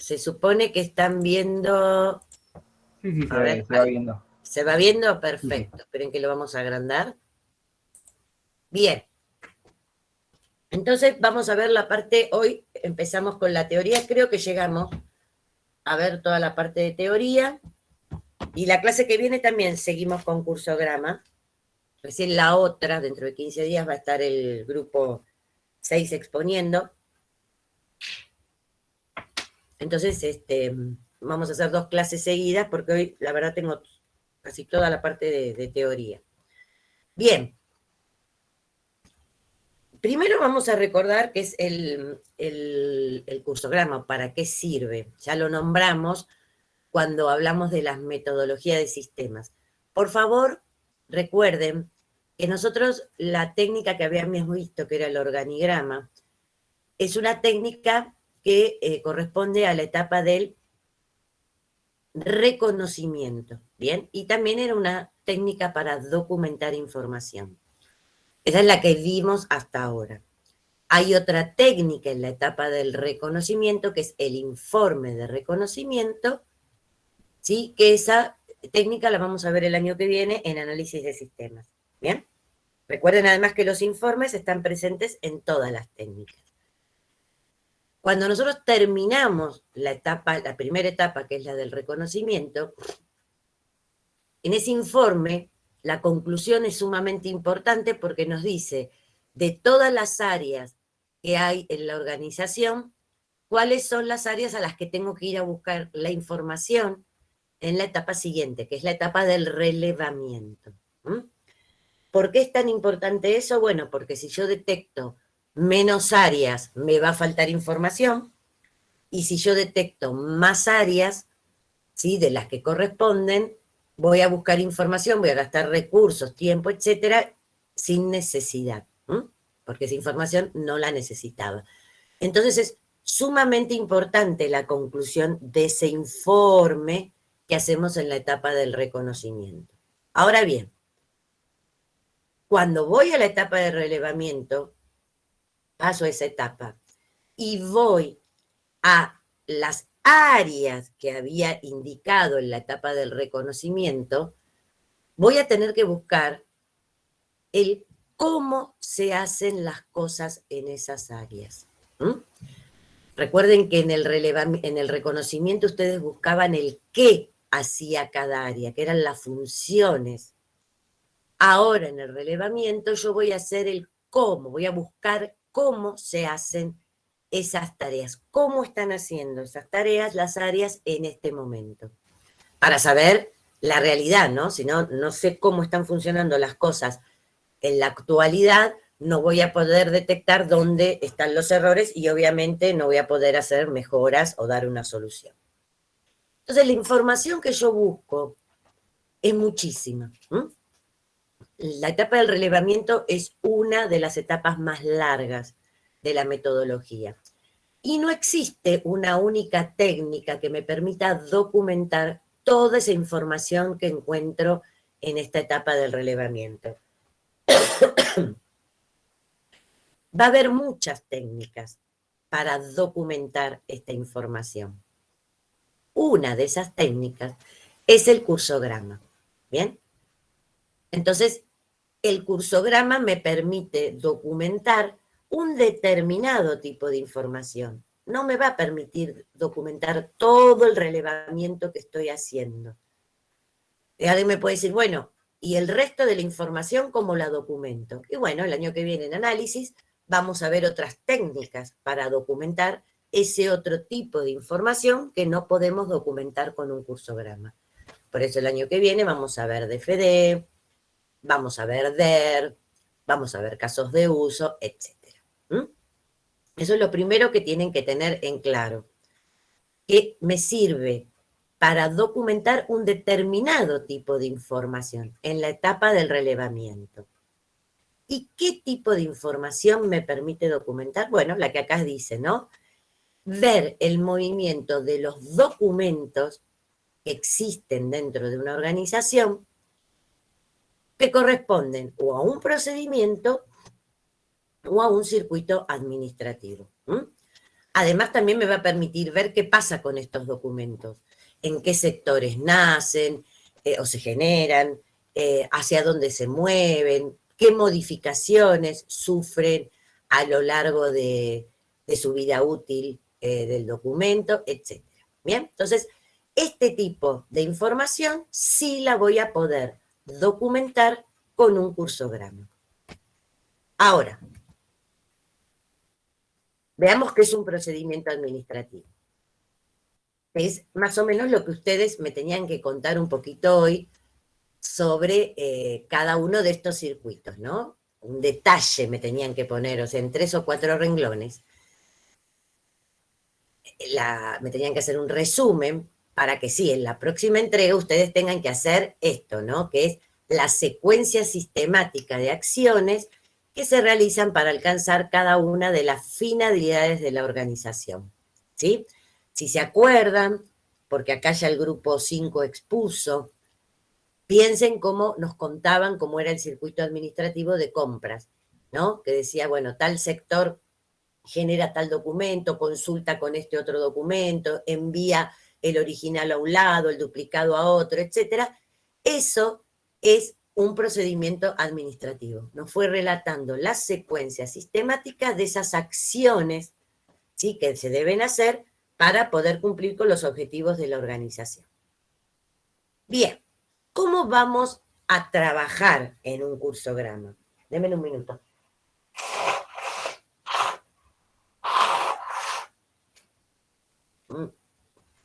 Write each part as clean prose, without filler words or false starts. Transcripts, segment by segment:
Se supone que están viendo... Sí, A ver, se va viendo. ¿se va viendo? Perfecto. Sí, sí. Esperen que lo vamos a agrandar. Bien. Entonces vamos a ver la parte, hoy empezamos con la teoría, creo que llegamos a ver toda la parte de teoría, y la clase que viene también seguimos con cursograma. Recién la otra, dentro de 15 días, va a estar el grupo 6 exponiendo. Entonces, vamos a hacer 2 clases seguidas, porque hoy, la verdad, tengo casi toda la parte de teoría. Bien. Primero vamos a recordar qué es el cursograma, para qué sirve. Ya lo nombramos cuando hablamos de las metodologías de sistemas. Por favor, recuerden que nosotros la técnica que habíamos visto, que era el organigrama, es una técnica que corresponde a la etapa del reconocimiento, ¿bien? Y también era una técnica para documentar información. Esa es la que vimos hasta ahora. Hay otra técnica en la etapa del reconocimiento, que es el informe de reconocimiento, ¿sí? Que esa técnica la vamos a ver el año que viene en análisis de sistemas. ¿Bien? Recuerden además que los informes están presentes en todas las técnicas. Cuando nosotros terminamos la etapa, la primera etapa, que es la del reconocimiento, en ese informe la conclusión es sumamente importante porque nos dice de todas las áreas que hay en la organización, cuáles son las áreas a las que tengo que ir a buscar la información en la etapa siguiente, que es la etapa del relevamiento. ¿Mm? ¿Por qué es tan importante eso? Bueno, porque si yo detecto menos áreas, me va a faltar información, y si yo detecto más áreas, ¿sí?, de las que corresponden, voy a buscar información, voy a gastar recursos, tiempo, etcétera, sin necesidad, porque esa información no la necesitaba. Entonces es sumamente importante la conclusión de ese informe que hacemos en la etapa del reconocimiento. Ahora bien, cuando voy a la etapa de relevamiento, paso esa etapa y voy a las áreas que había indicado en la etapa del reconocimiento, voy a tener que buscar el cómo se hacen las cosas en esas áreas. Recuerden que en el reconocimiento ustedes buscaban el qué hacía cada área, que eran las funciones. Ahora en el relevamiento yo voy a hacer el cómo, voy a buscar cómo se hacen esas tareas, cómo están haciendo esas tareas las áreas en este momento, para saber la realidad, ¿no? Si no, no sé cómo están funcionando las cosas en la actualidad, no voy a poder detectar dónde están los errores y obviamente no voy a poder hacer mejoras o dar una solución. Entonces la información que yo busco es muchísima. La etapa del relevamiento es una de las etapas más largas de la metodología. Y no existe una única técnica que me permita documentar toda esa información que encuentro en esta etapa del relevamiento. Va a haber muchas técnicas para documentar esta información. Una de esas técnicas es el cursograma. ¿Bien? Entonces, el cursograma me permite documentar un determinado tipo de información. No me va a permitir documentar todo el relevamiento que estoy haciendo. Y alguien me puede decir, bueno, ¿y el resto de la información cómo la documento? Y bueno, el año que viene en análisis vamos a ver otras técnicas para documentar ese otro tipo de información que no podemos documentar con un cursograma. Por eso el año que viene vamos a ver DFD, vamos a ver DER, vamos a ver casos de uso, etc. Eso es lo primero que tienen que tener en claro. Que me sirve para documentar un determinado tipo de información en la etapa del relevamiento. ¿Y qué tipo de información me permite documentar? Bueno, la que acá dice, ¿no? Ver el movimiento de los documentos que existen dentro de una organización que corresponden o a un procedimiento o a un circuito administrativo. Además, también me va a permitir ver qué pasa con estos documentos, en qué sectores nacen o se generan, hacia dónde se mueven, qué modificaciones sufren a lo largo de su vida útil del documento, etc. Bien, entonces, este tipo de información sí la voy a poder documentar con un cursograma. Ahora, veamos qué es un procedimiento administrativo. Es más o menos lo que ustedes me tenían que contar un poquito hoy sobre cada uno de estos circuitos, ¿no? Un detalle me tenían que poner, o sea, en 3 o 4 renglones. Me tenían que hacer un resumen para que sí, en la próxima entrega ustedes tengan que hacer esto, ¿no? Que es la secuencia sistemática de acciones que se realizan para alcanzar cada una de las finalidades de la organización, ¿sí? Si se acuerdan, porque acá ya el grupo 5 expuso, piensen cómo nos contaban cómo era el circuito administrativo de compras, ¿no? Que decía, bueno, tal sector genera tal documento, consulta con este otro documento, envía el original a un lado, el duplicado a otro, etcétera. Eso es un procedimiento administrativo. Nos fue relatando las secuencias sistemáticas de esas acciones, ¿sí?, que se deben hacer para poder cumplir con los objetivos de la organización. Bien, ¿cómo vamos a trabajar en un cursograma? Denme un minuto.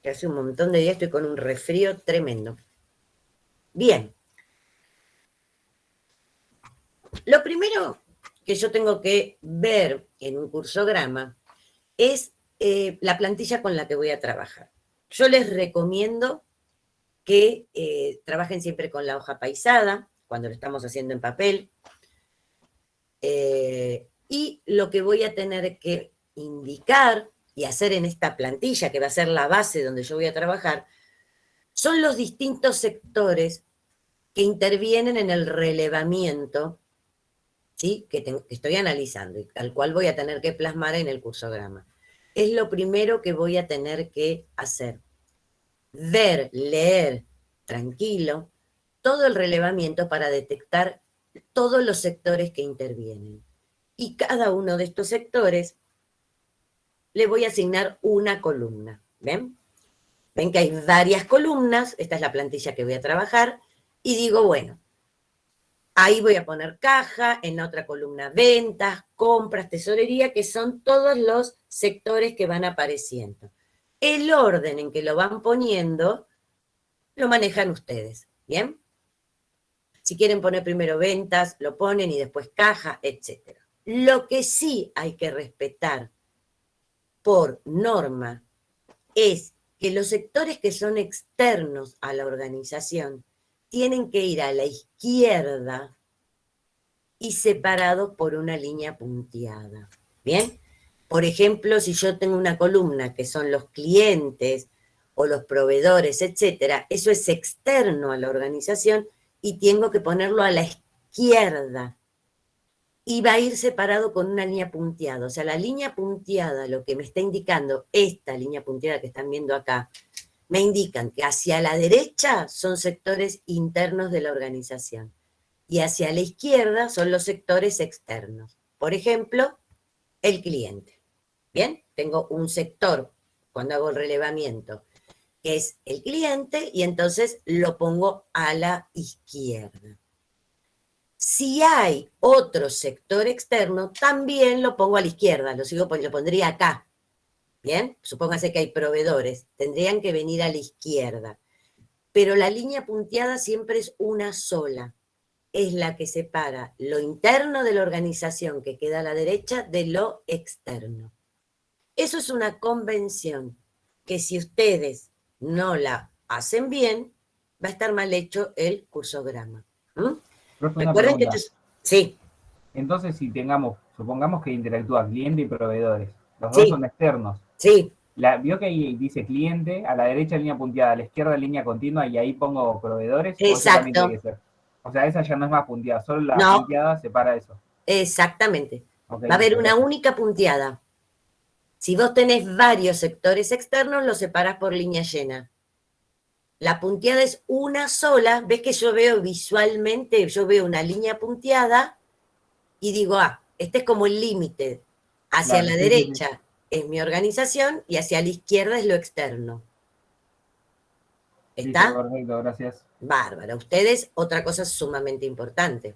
Que hace un montón de días estoy con un resfrío tremendo. Bien. Lo primero que yo tengo que ver en un cursograma es la plantilla con la que voy a trabajar. Yo les recomiendo que trabajen siempre con la hoja paisada, cuando lo estamos haciendo en papel. Y lo que voy a tener que indicar y hacer en esta plantilla, que va a ser la base donde yo voy a trabajar, son los distintos sectores que intervienen en el relevamiento, ¿sí?, que estoy analizando y al cual voy a tener que plasmar en el cursograma. Es lo primero que voy a tener que hacer. Ver, leer, tranquilo, todo el relevamiento para detectar todos los sectores que intervienen. Y cada uno de estos sectores le voy a asignar una columna. ¿Ven? Ven que hay varias columnas, esta es la plantilla que voy a trabajar, y digo, bueno, ahí voy a poner caja, en la otra columna ventas, compras, tesorería, que son todos los sectores que van apareciendo. El orden en que lo van poniendo lo manejan ustedes, ¿bien? Si quieren poner primero ventas, lo ponen y después caja, etc. Lo que sí hay que respetar por norma es que los sectores que son externos a la organización tienen que ir a la izquierda y separados por una línea punteada. ¿Bien? Por ejemplo, si yo tengo una columna que son los clientes o los proveedores, etcétera, eso es externo a la organización y tengo que ponerlo a la izquierda. Y va a ir separado con una línea punteada. O sea, la línea punteada, lo que me está indicando, esta línea punteada que están viendo acá, me indican que hacia la derecha son sectores internos de la organización y hacia la izquierda son los sectores externos. Por ejemplo, el cliente. Bien, tengo un sector cuando hago el relevamiento que es el cliente y entonces lo pongo a la izquierda. Si hay otro sector externo, también lo pongo a la izquierda, lo pondría acá. Bien, supóngase que hay proveedores, tendrían que venir a la izquierda. Pero la línea punteada siempre es una sola. Es la que separa lo interno de la organización, que queda a la derecha, de lo externo. Eso es una convención que si ustedes no la hacen bien, va a estar mal hecho el cursograma. Profe, una Recuerden que pregunta. Sí, Entonces, si supongamos que interactúa cliente y proveedores, los dos sí, son externos. sí, ¿Vio que ahí dice cliente, a la derecha línea punteada, a la izquierda línea continua y ahí pongo proveedores? ¿O eso también tiene exacto. que ser? O sea, esa ya no es más punteada, solo la No, punteada separa eso. exactamente. Ok, Va a haber muchas una gracias. única punteada. Si vos tenés varios sectores externos, los separás por línea llena. La punteada es una sola. ¿Ves que yo veo visualmente? Yo veo una línea punteada y digo, este es como el límite. Hacia Claro, la sí, sí, sí. derecha es mi organización y hacia la izquierda es lo externo. Listo, ¿Está? perfecto, gracias. Bárbara. Ustedes, otra cosa sumamente importante.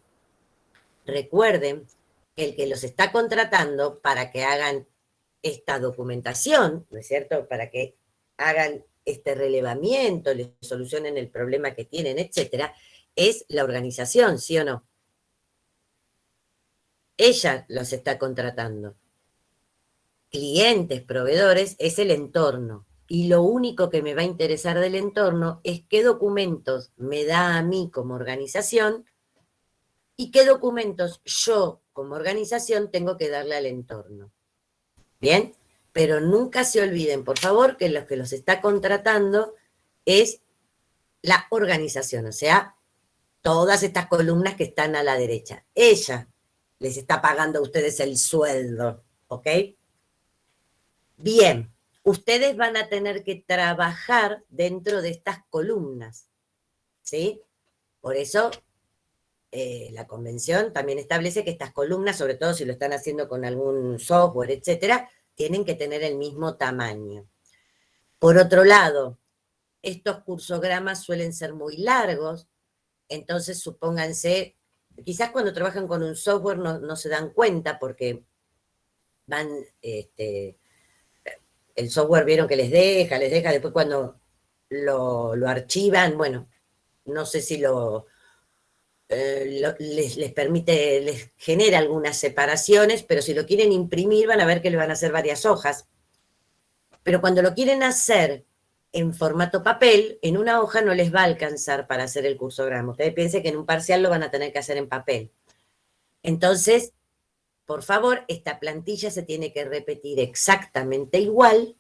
Recuerden que el que los está contratando para que hagan esta documentación, ¿no es cierto? Para que hagan este relevamiento, les solucionen el problema que tienen, etcétera, es la organización, ¿sí o no? Ella los está contratando. Clientes, proveedores, es el entorno. Y lo único que me va a interesar del entorno es qué documentos me da a mí como organización y qué documentos yo como organización tengo que darle al entorno. ¿Bien? Pero nunca se olviden, por favor, que lo que los está contratando es la organización, o sea, todas estas columnas que están a la derecha. Ella les está pagando a ustedes el sueldo, ¿ok? Bien, ustedes van a tener que trabajar dentro de estas columnas, ¿sí? Por eso la convención también establece que estas columnas, sobre todo si lo están haciendo con algún software, etcétera, tienen que tener el mismo tamaño. Por otro lado, estos cursogramas suelen ser muy largos, entonces supónganse, quizás cuando trabajan con un software no se dan cuenta porque van, el software vieron que les deja, después cuando lo archivan, bueno, no sé si les permite, les genera algunas separaciones, pero si lo quieren imprimir van a ver que le van a hacer varias hojas. Pero cuando lo quieren hacer en formato papel, en una hoja no les va a alcanzar para hacer el cursograma. Ustedes piensen que en un parcial lo van a tener que hacer en papel. Entonces, por favor, esta plantilla se tiene que repetir exactamente igual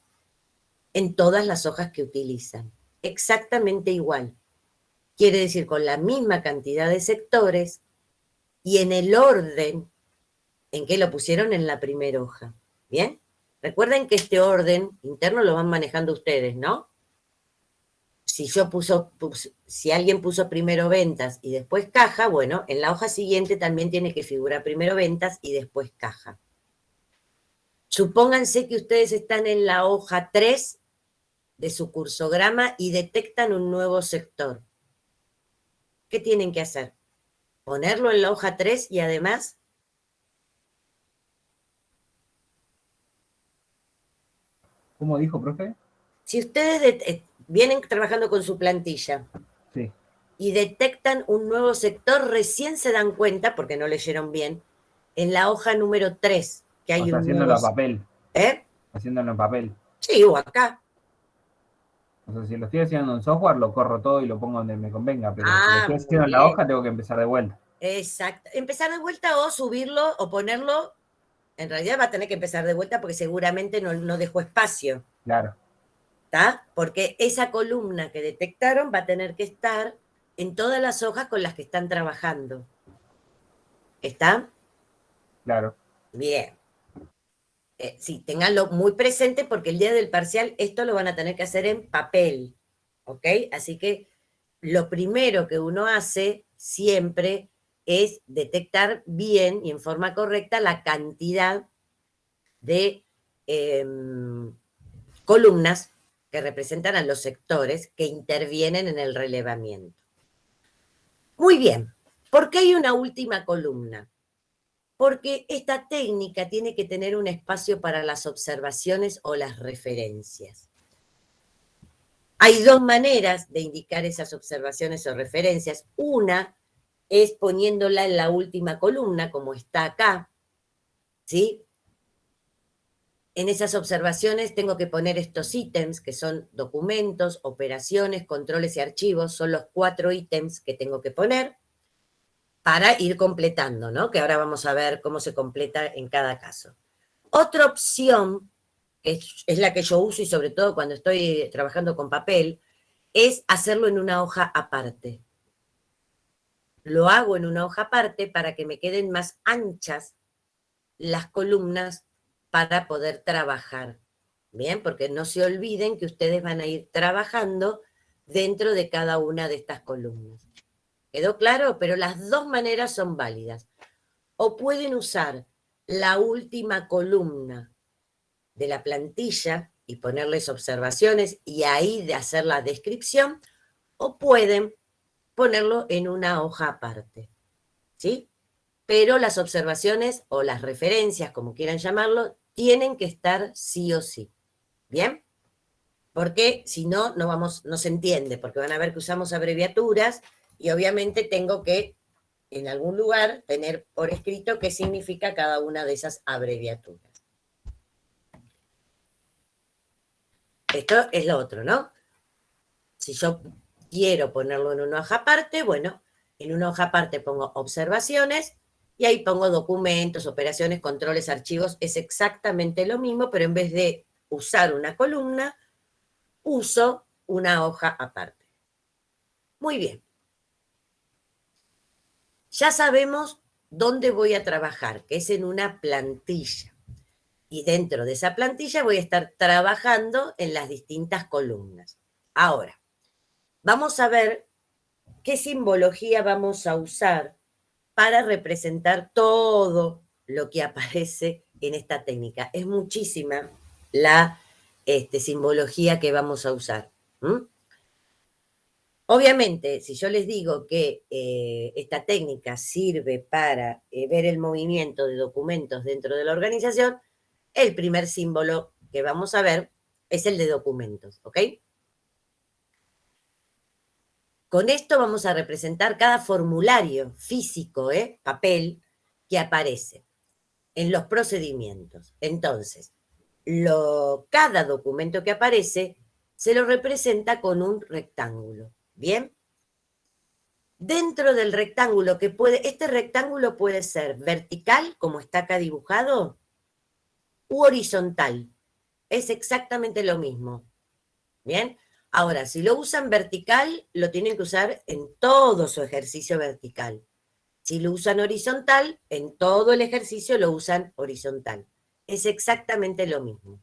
en todas las hojas que utilizan. Exactamente igual. Quiere decir con la misma cantidad de sectores y en el orden en que lo pusieron en la primera hoja. ¿Bien? Recuerden que este orden interno lo van manejando ustedes, ¿no? Si alguien puso primero ventas y después caja, bueno, en la hoja siguiente también tiene que figurar primero ventas y después caja. Supónganse que ustedes están en la hoja 3 de su cursograma y detectan un nuevo sector. ¿Qué tienen que hacer? Ponerlo en la hoja 3 y además... ¿Cómo dijo, profe? Si ustedes vienen trabajando con su plantilla, Sí. y detectan un nuevo sector, recién se dan cuenta, porque no leyeron bien, en la hoja número 3, que O hay sea, un nuevo... haciéndolo a papel. ¿Eh? Haciéndolo en papel. Sí, o acá. O sea, si lo estoy haciendo en software, lo corro todo y lo pongo donde me convenga. Pero si lo estoy Muy haciendo en la bien. hoja, tengo que empezar de vuelta. Exacto. Empezar de vuelta o subirlo o ponerlo, en realidad va a tener que empezar de vuelta porque seguramente no dejó espacio, Claro, ¿está? Porque esa columna que detectaron va a tener que estar en todas las hojas con las que están trabajando. ¿Está? claro. Bien. Sí, tenganlo muy presente porque el día del parcial esto lo van a tener que hacer en papel, ¿ok? Así que lo primero que uno hace siempre es detectar bien y en forma correcta la cantidad de columnas que representan a los sectores que intervienen en el relevamiento. Muy bien, ¿por qué hay una última columna? Porque esta técnica tiene que tener un espacio para las observaciones o las referencias. Hay dos maneras de indicar esas observaciones o referencias. Una es poniéndola en la última columna, como está acá, ¿sí? En esas observaciones tengo que poner estos ítems, que son documentos, operaciones, controles y archivos. Son los 4 ítems que tengo que poner para ir completando, ¿no? Que ahora vamos a ver cómo se completa en cada caso. Otra opción, que es la que yo uso y sobre todo cuando estoy trabajando con papel, es hacerlo en una hoja aparte. Lo hago en una hoja aparte para que me queden más anchas las columnas para poder trabajar. Bien, porque no se olviden que ustedes van a ir trabajando dentro de cada una de estas columnas. ¿Quedó claro? Pero las dos maneras son válidas. O pueden usar la última columna de la plantilla y ponerles observaciones y ahí de hacer la descripción, o pueden ponerlo en una hoja aparte, ¿sí? Pero las observaciones o las referencias, como quieran llamarlo, tienen que estar sí o sí. ¿Bien? Porque si no, no se entiende, porque van a ver que usamos abreviaturas y obviamente tengo que en algún lugar tener por escrito qué significa cada una de esas abreviaturas. Esto es lo otro, ¿no? Si yo quiero ponerlo en una hoja aparte, bueno, en una hoja aparte pongo observaciones y ahí pongo documentos, operaciones, controles, archivos. Es exactamente lo mismo, pero en vez de usar una columna, uso una hoja aparte. Muy bien. Ya sabemos dónde voy a trabajar, que es en una plantilla. Y dentro de esa plantilla voy a estar trabajando en las distintas columnas. Ahora, vamos a ver qué simbología vamos a usar para representar todo lo que aparece en esta técnica. Es muchísima la simbología que vamos a usar. Obviamente, si yo les digo que esta técnica sirve para ver el movimiento de documentos dentro de la organización, el primer símbolo que vamos a ver es el de documentos, ¿ok? Con esto vamos a representar cada formulario físico, papel, que aparece en los procedimientos. Entonces, cada documento que aparece se lo representa con un rectángulo, ¿bien? Dentro del rectángulo este rectángulo puede ser vertical, como está acá dibujado, u horizontal. Es exactamente lo mismo. ¿Bien? Ahora, si lo usan vertical, lo tienen que usar en todo su ejercicio vertical. Si lo usan horizontal, en todo el ejercicio lo usan horizontal. Es exactamente lo mismo.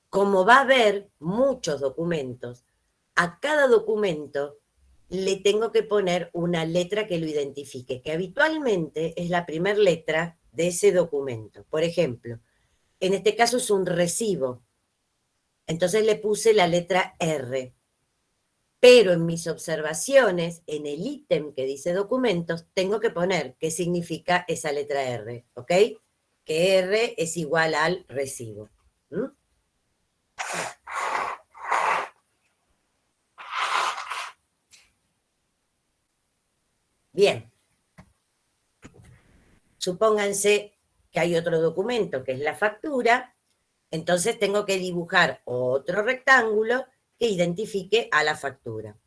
Como va a haber muchos documentos, a cada documento le tengo que poner una letra que lo identifique, que habitualmente es la primera letra de ese documento. Por ejemplo, en este caso es un recibo. Entonces le puse la letra R. Pero en mis observaciones, en el ítem que dice documentos, tengo que poner qué significa esa letra R, ¿ok? Que R es igual al recibo. Bien. Supónganse que hay otro documento que es la factura, entonces tengo que dibujar otro rectángulo que identifique a la factura.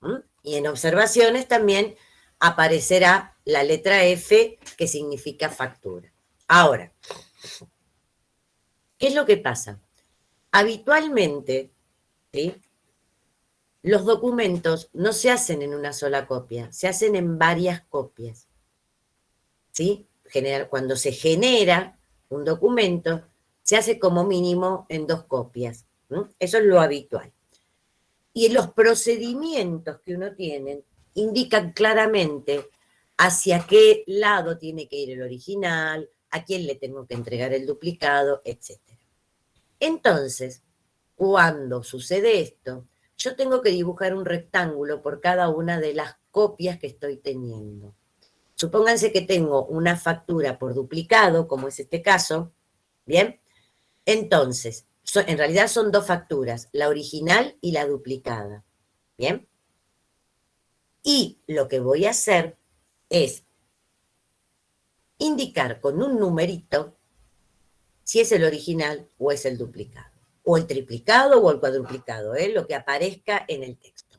Y en observaciones también aparecerá la letra F que significa factura. Ahora, ¿qué es lo que pasa? Habitualmente, ¿sí?, los documentos no se hacen en una sola copia, se hacen en varias copias. ¿Sí? Cuando se genera un documento, se hace como mínimo en 2 copias. Eso es lo habitual. Y los procedimientos que uno tiene indican claramente hacia qué lado tiene que ir el original, a quién le tengo que entregar el duplicado, etc. Entonces, cuando sucede esto, yo tengo que dibujar un rectángulo por cada una de las copias que estoy teniendo. Supónganse que tengo una factura por duplicado, como es este caso, ¿bien? Entonces, en realidad son 2 facturas, la original y la duplicada, ¿bien? Y lo que voy a hacer es indicar con un numerito si es el original o es el duplicado, o el triplicado o el cuadruplicado, lo que aparezca en el texto.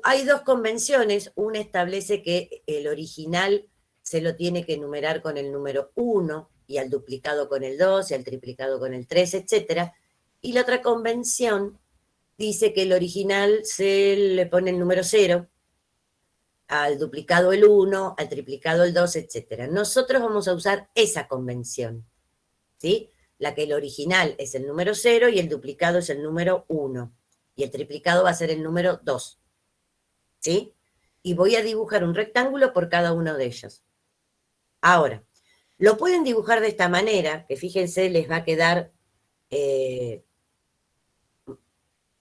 Hay 2 convenciones, una establece que el original se lo tiene que numerar con el número 1 y al duplicado con el 2 y al triplicado con el 3, etc. Y la otra convención dice que el original se le pone el número 0, al duplicado el 1, al triplicado el 2, etc. Nosotros vamos a usar esa convención, ¿sí? La que el original es el número 0 y el duplicado es el número 1. Y el triplicado va a ser el número 2. ¿Sí? Y voy a dibujar un rectángulo por cada uno de ellos. Ahora, lo pueden dibujar de esta manera, que fíjense, les va a quedar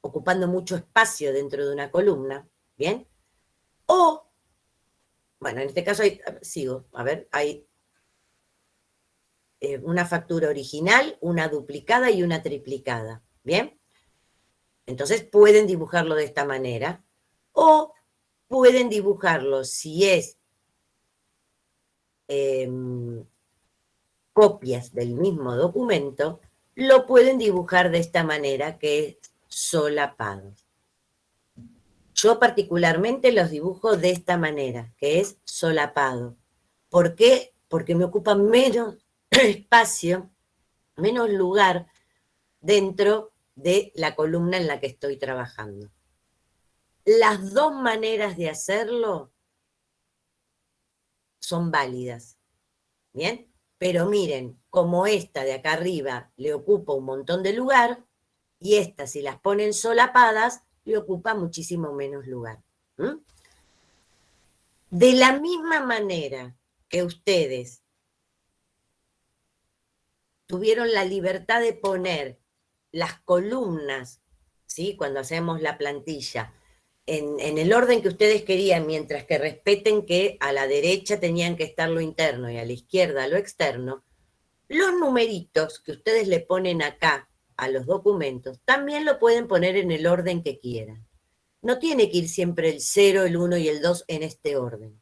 ocupando mucho espacio dentro de una columna, ¿bien? O, bueno, en este caso sigo, a ver, hay una factura original, una duplicada y una triplicada, ¿bien? Entonces pueden dibujarlo de esta manera, o pueden dibujarlo si es copias del mismo documento, lo pueden dibujar de esta manera, que es solapados. Yo particularmente los dibujo de esta manera, que es solapado. ¿Por qué? Porque me ocupa menos espacio, menos lugar dentro de la columna en la que estoy trabajando. Las dos maneras de hacerlo son válidas, ¿bien? Pero miren, como esta de acá arriba le ocupa un montón de lugar, y esta, si las ponen solapadas, le ocupa muchísimo menos lugar. ¿Mm? De la misma manera que ustedes tuvieron la libertad de poner las columnas, ¿sí? Cuando hacemos la plantilla, en el orden que ustedes querían, mientras que respeten que a la derecha tenían que estar lo interno y a la izquierda lo externo, los numeritos que ustedes le ponen acá a los documentos también lo pueden poner en el orden que quieran. No tiene que ir siempre el 0, el 1 y el 2 en este orden.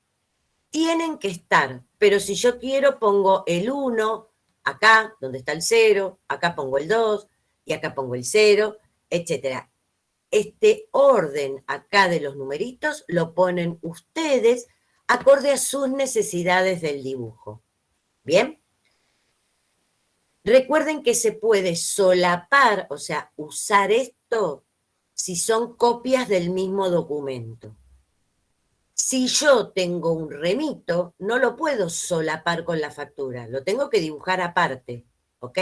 Tienen que estar, pero si yo quiero pongo el 1 acá, donde está el 0, acá pongo el 2 y acá pongo el 0, etc. Este orden acá de los numeritos lo ponen ustedes acorde a sus necesidades del dibujo. ¿Bien? Recuerden que se puede solapar, o sea, usar esto si son copias del mismo documento. Si yo tengo un remito, no lo puedo solapar con la factura, lo tengo que dibujar aparte, ¿ok?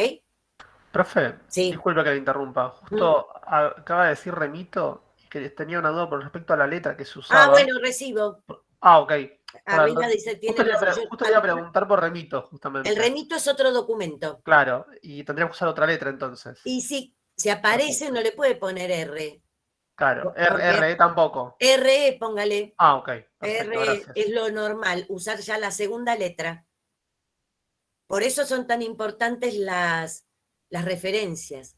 Profe, Sí. disculpe que le interrumpa. Justo acaba de decir remito y que tenía una duda con respecto a la letra que se Ah, usaba. bueno, recibo. Ok. Arriba dice, tiene razón. Justo le iba a preguntar por remito, El justamente. remito es otro documento. Claro, y tendríamos que usar otra letra entonces. Y si aparece, Perfecto. no le puede poner R. Claro, Porque RE tampoco. RE, póngale. Ok, perfecto, R gracias. es lo normal, usar ya la segunda letra. Por eso son tan importantes las referencias.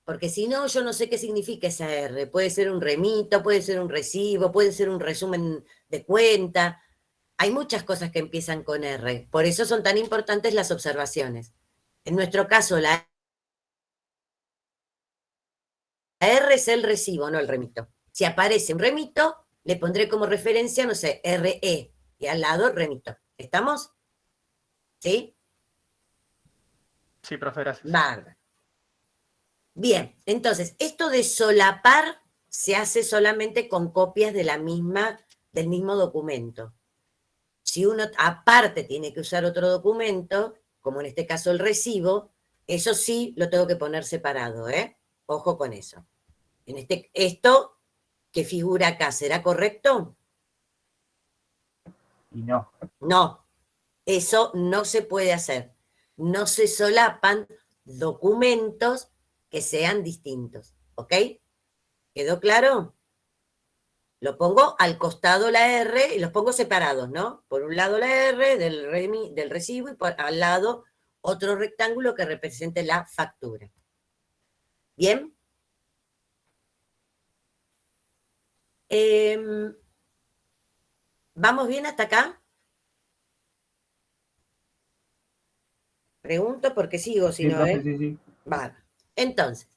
Porque si no, yo no sé qué significa esa R. Puede ser un remito, puede ser un recibo, puede ser un resumen de cuenta. Hay muchas cosas que empiezan con R. Por eso son tan importantes las observaciones. En nuestro caso, la R es el recibo, no el remito. Si aparece un remito, le pondré como referencia, no sé, RE. Y al lado, remito. ¿Estamos? ¿Sí? Sí, profe, gracias. Bárbaro. Bien, entonces, esto de solapar se hace solamente con copias de del mismo documento. Si uno aparte tiene que usar otro documento, como en este caso el recibo, eso sí lo tengo que poner separado, ¿eh? Ojo con eso. Esto que figura acá, ¿será correcto? Y no. No, eso no se puede hacer. No se solapan documentos que sean distintos, ¿ok? ¿Quedó claro? Lo pongo al costado la R y los pongo separados, ¿no? Por un lado la R del recibo y al lado otro rectángulo que represente la factura. ¿Bien? ¿Vamos bien hasta acá? Pregunto porque sigo, si Sí, no, profe, ¿eh? sí, sí. Vale. Entonces,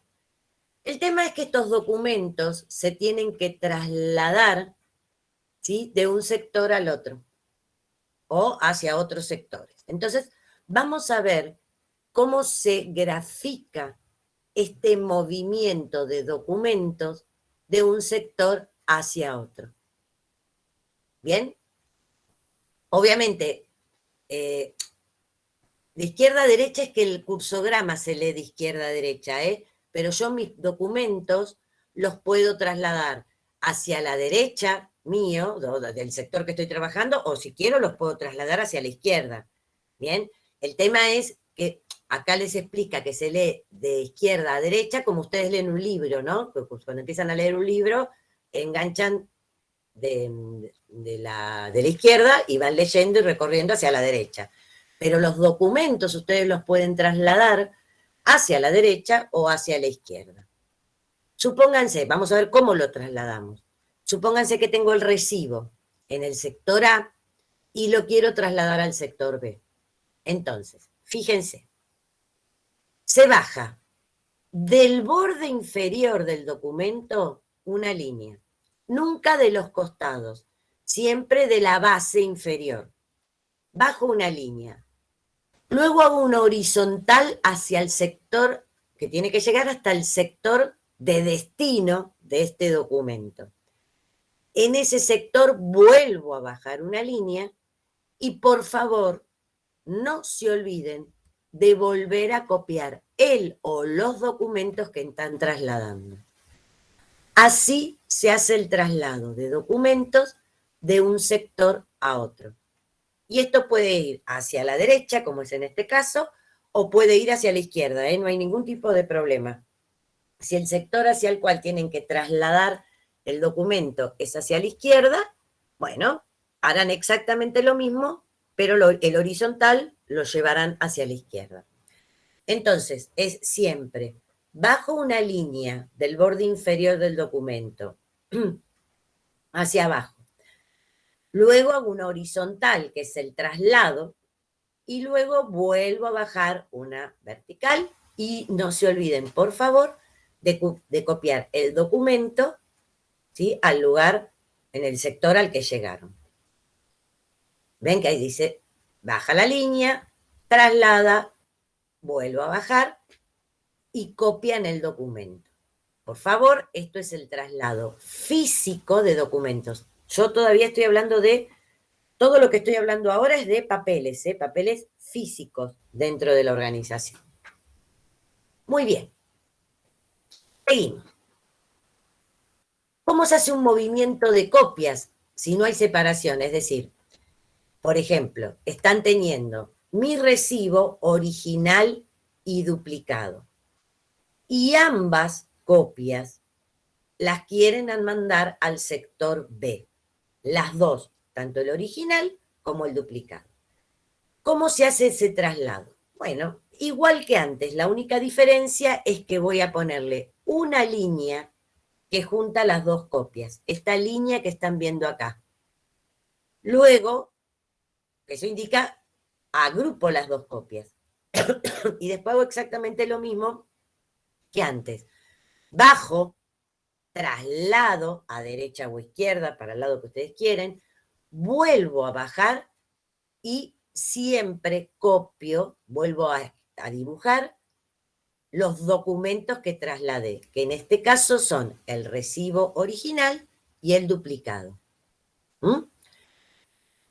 el tema es que estos documentos se tienen que trasladar, ¿sí? De un sector al otro o hacia otros sectores. Entonces, vamos a ver cómo se grafica este movimiento de documentos de un sector hacia otro. ¿Bien? Obviamente, De izquierda a derecha es que el cursograma se lee de izquierda a derecha, pero yo mis documentos los puedo trasladar hacia la derecha mío, del sector que estoy trabajando, o si quiero los puedo trasladar hacia la izquierda. Bien, el tema es que acá les explica que se lee de izquierda a derecha como ustedes leen un libro, ¿no? Cuando empiezan a leer un libro, enganchan de la izquierda y van leyendo y recorriendo hacia la derecha. Pero los documentos ustedes los pueden trasladar hacia la derecha o hacia la izquierda. Supónganse, vamos a ver cómo lo trasladamos. Supónganse que tengo el recibo en el sector A y lo quiero trasladar al sector B. Entonces, fíjense, se baja del borde inferior del documento una línea, nunca de los costados, siempre de la base inferior. Bajo una línea. Luego hago una horizontal hacia el sector, que tiene que llegar hasta el sector de destino de este documento. En ese sector vuelvo a bajar una línea y por favor no se olviden de volver a copiar el o los documentos que están trasladando. Así se hace el traslado de documentos de un sector a otro. Y esto puede ir hacia la derecha, como es en este caso, o puede ir hacia la izquierda, no hay ningún tipo de problema. Si el sector hacia el cual tienen que trasladar el documento es hacia la izquierda, bueno, harán exactamente lo mismo, pero el horizontal lo llevarán hacia la izquierda. Entonces, es siempre bajo una línea del borde inferior del documento hacia abajo. Luego hago una horizontal, que es el traslado, y luego vuelvo a bajar una vertical. Y no se olviden, por favor, de copiar el documento, ¿sí?, al lugar, en el sector al que llegaron. Ven que ahí dice, baja la línea, traslada, vuelvo a bajar y copian el documento. Por favor, esto es el traslado físico de documentos. Yo todavía estoy hablando de, todo lo que estoy hablando ahora es de papeles, papeles físicos dentro de la organización. Muy bien. Seguimos. ¿Cómo se hace un movimiento de copias si no hay separación? Es decir, por ejemplo, están teniendo mi recibo original y duplicado. Y ambas copias las quieren mandar al sector B. Las dos, tanto el original como el duplicado. ¿Cómo se hace ese traslado? Bueno, igual que antes, la única diferencia es que voy a ponerle una línea que junta las dos copias. Esta línea que están viendo acá. Luego, eso indica, agrupo las dos copias. Y después hago exactamente lo mismo que antes. Bajo, traslado a derecha o izquierda, para el lado que ustedes quieren, vuelvo a bajar y siempre copio, vuelvo a dibujar los documentos que trasladé, que en este caso son el recibo original y el duplicado.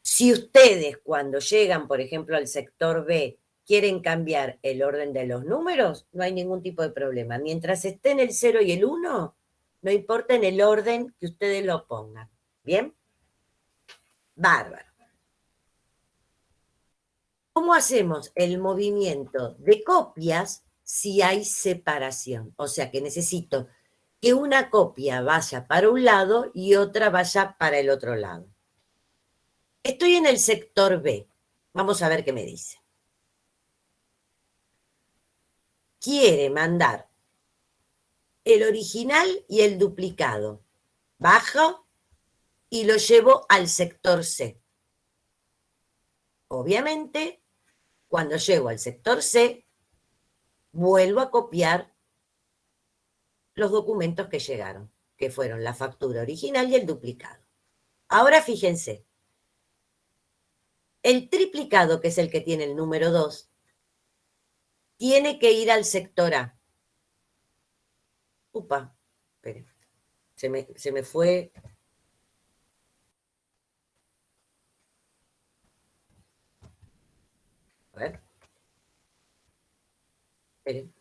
Si ustedes cuando llegan, por ejemplo, al sector B, quieren cambiar el orden de los números, no hay ningún tipo de problema. Mientras estén el 0 y el 1, no importa en el orden que ustedes lo pongan. ¿Bien? Bárbaro. ¿Cómo hacemos el movimiento de copias si hay separación? O sea que necesito que una copia vaya para un lado y otra vaya para el otro lado. Estoy en el sector B. Vamos a ver qué me dice. Quiere mandar el original y el duplicado. Bajo y lo llevo al sector C. Obviamente, cuando llego al sector C, vuelvo a copiar los documentos que llegaron, que fueron la factura original y el duplicado. Ahora fíjense, el triplicado, que es el que tiene el número 2, tiene que ir al sector A. Upa, esperen, se me fue. A ver. Esperen,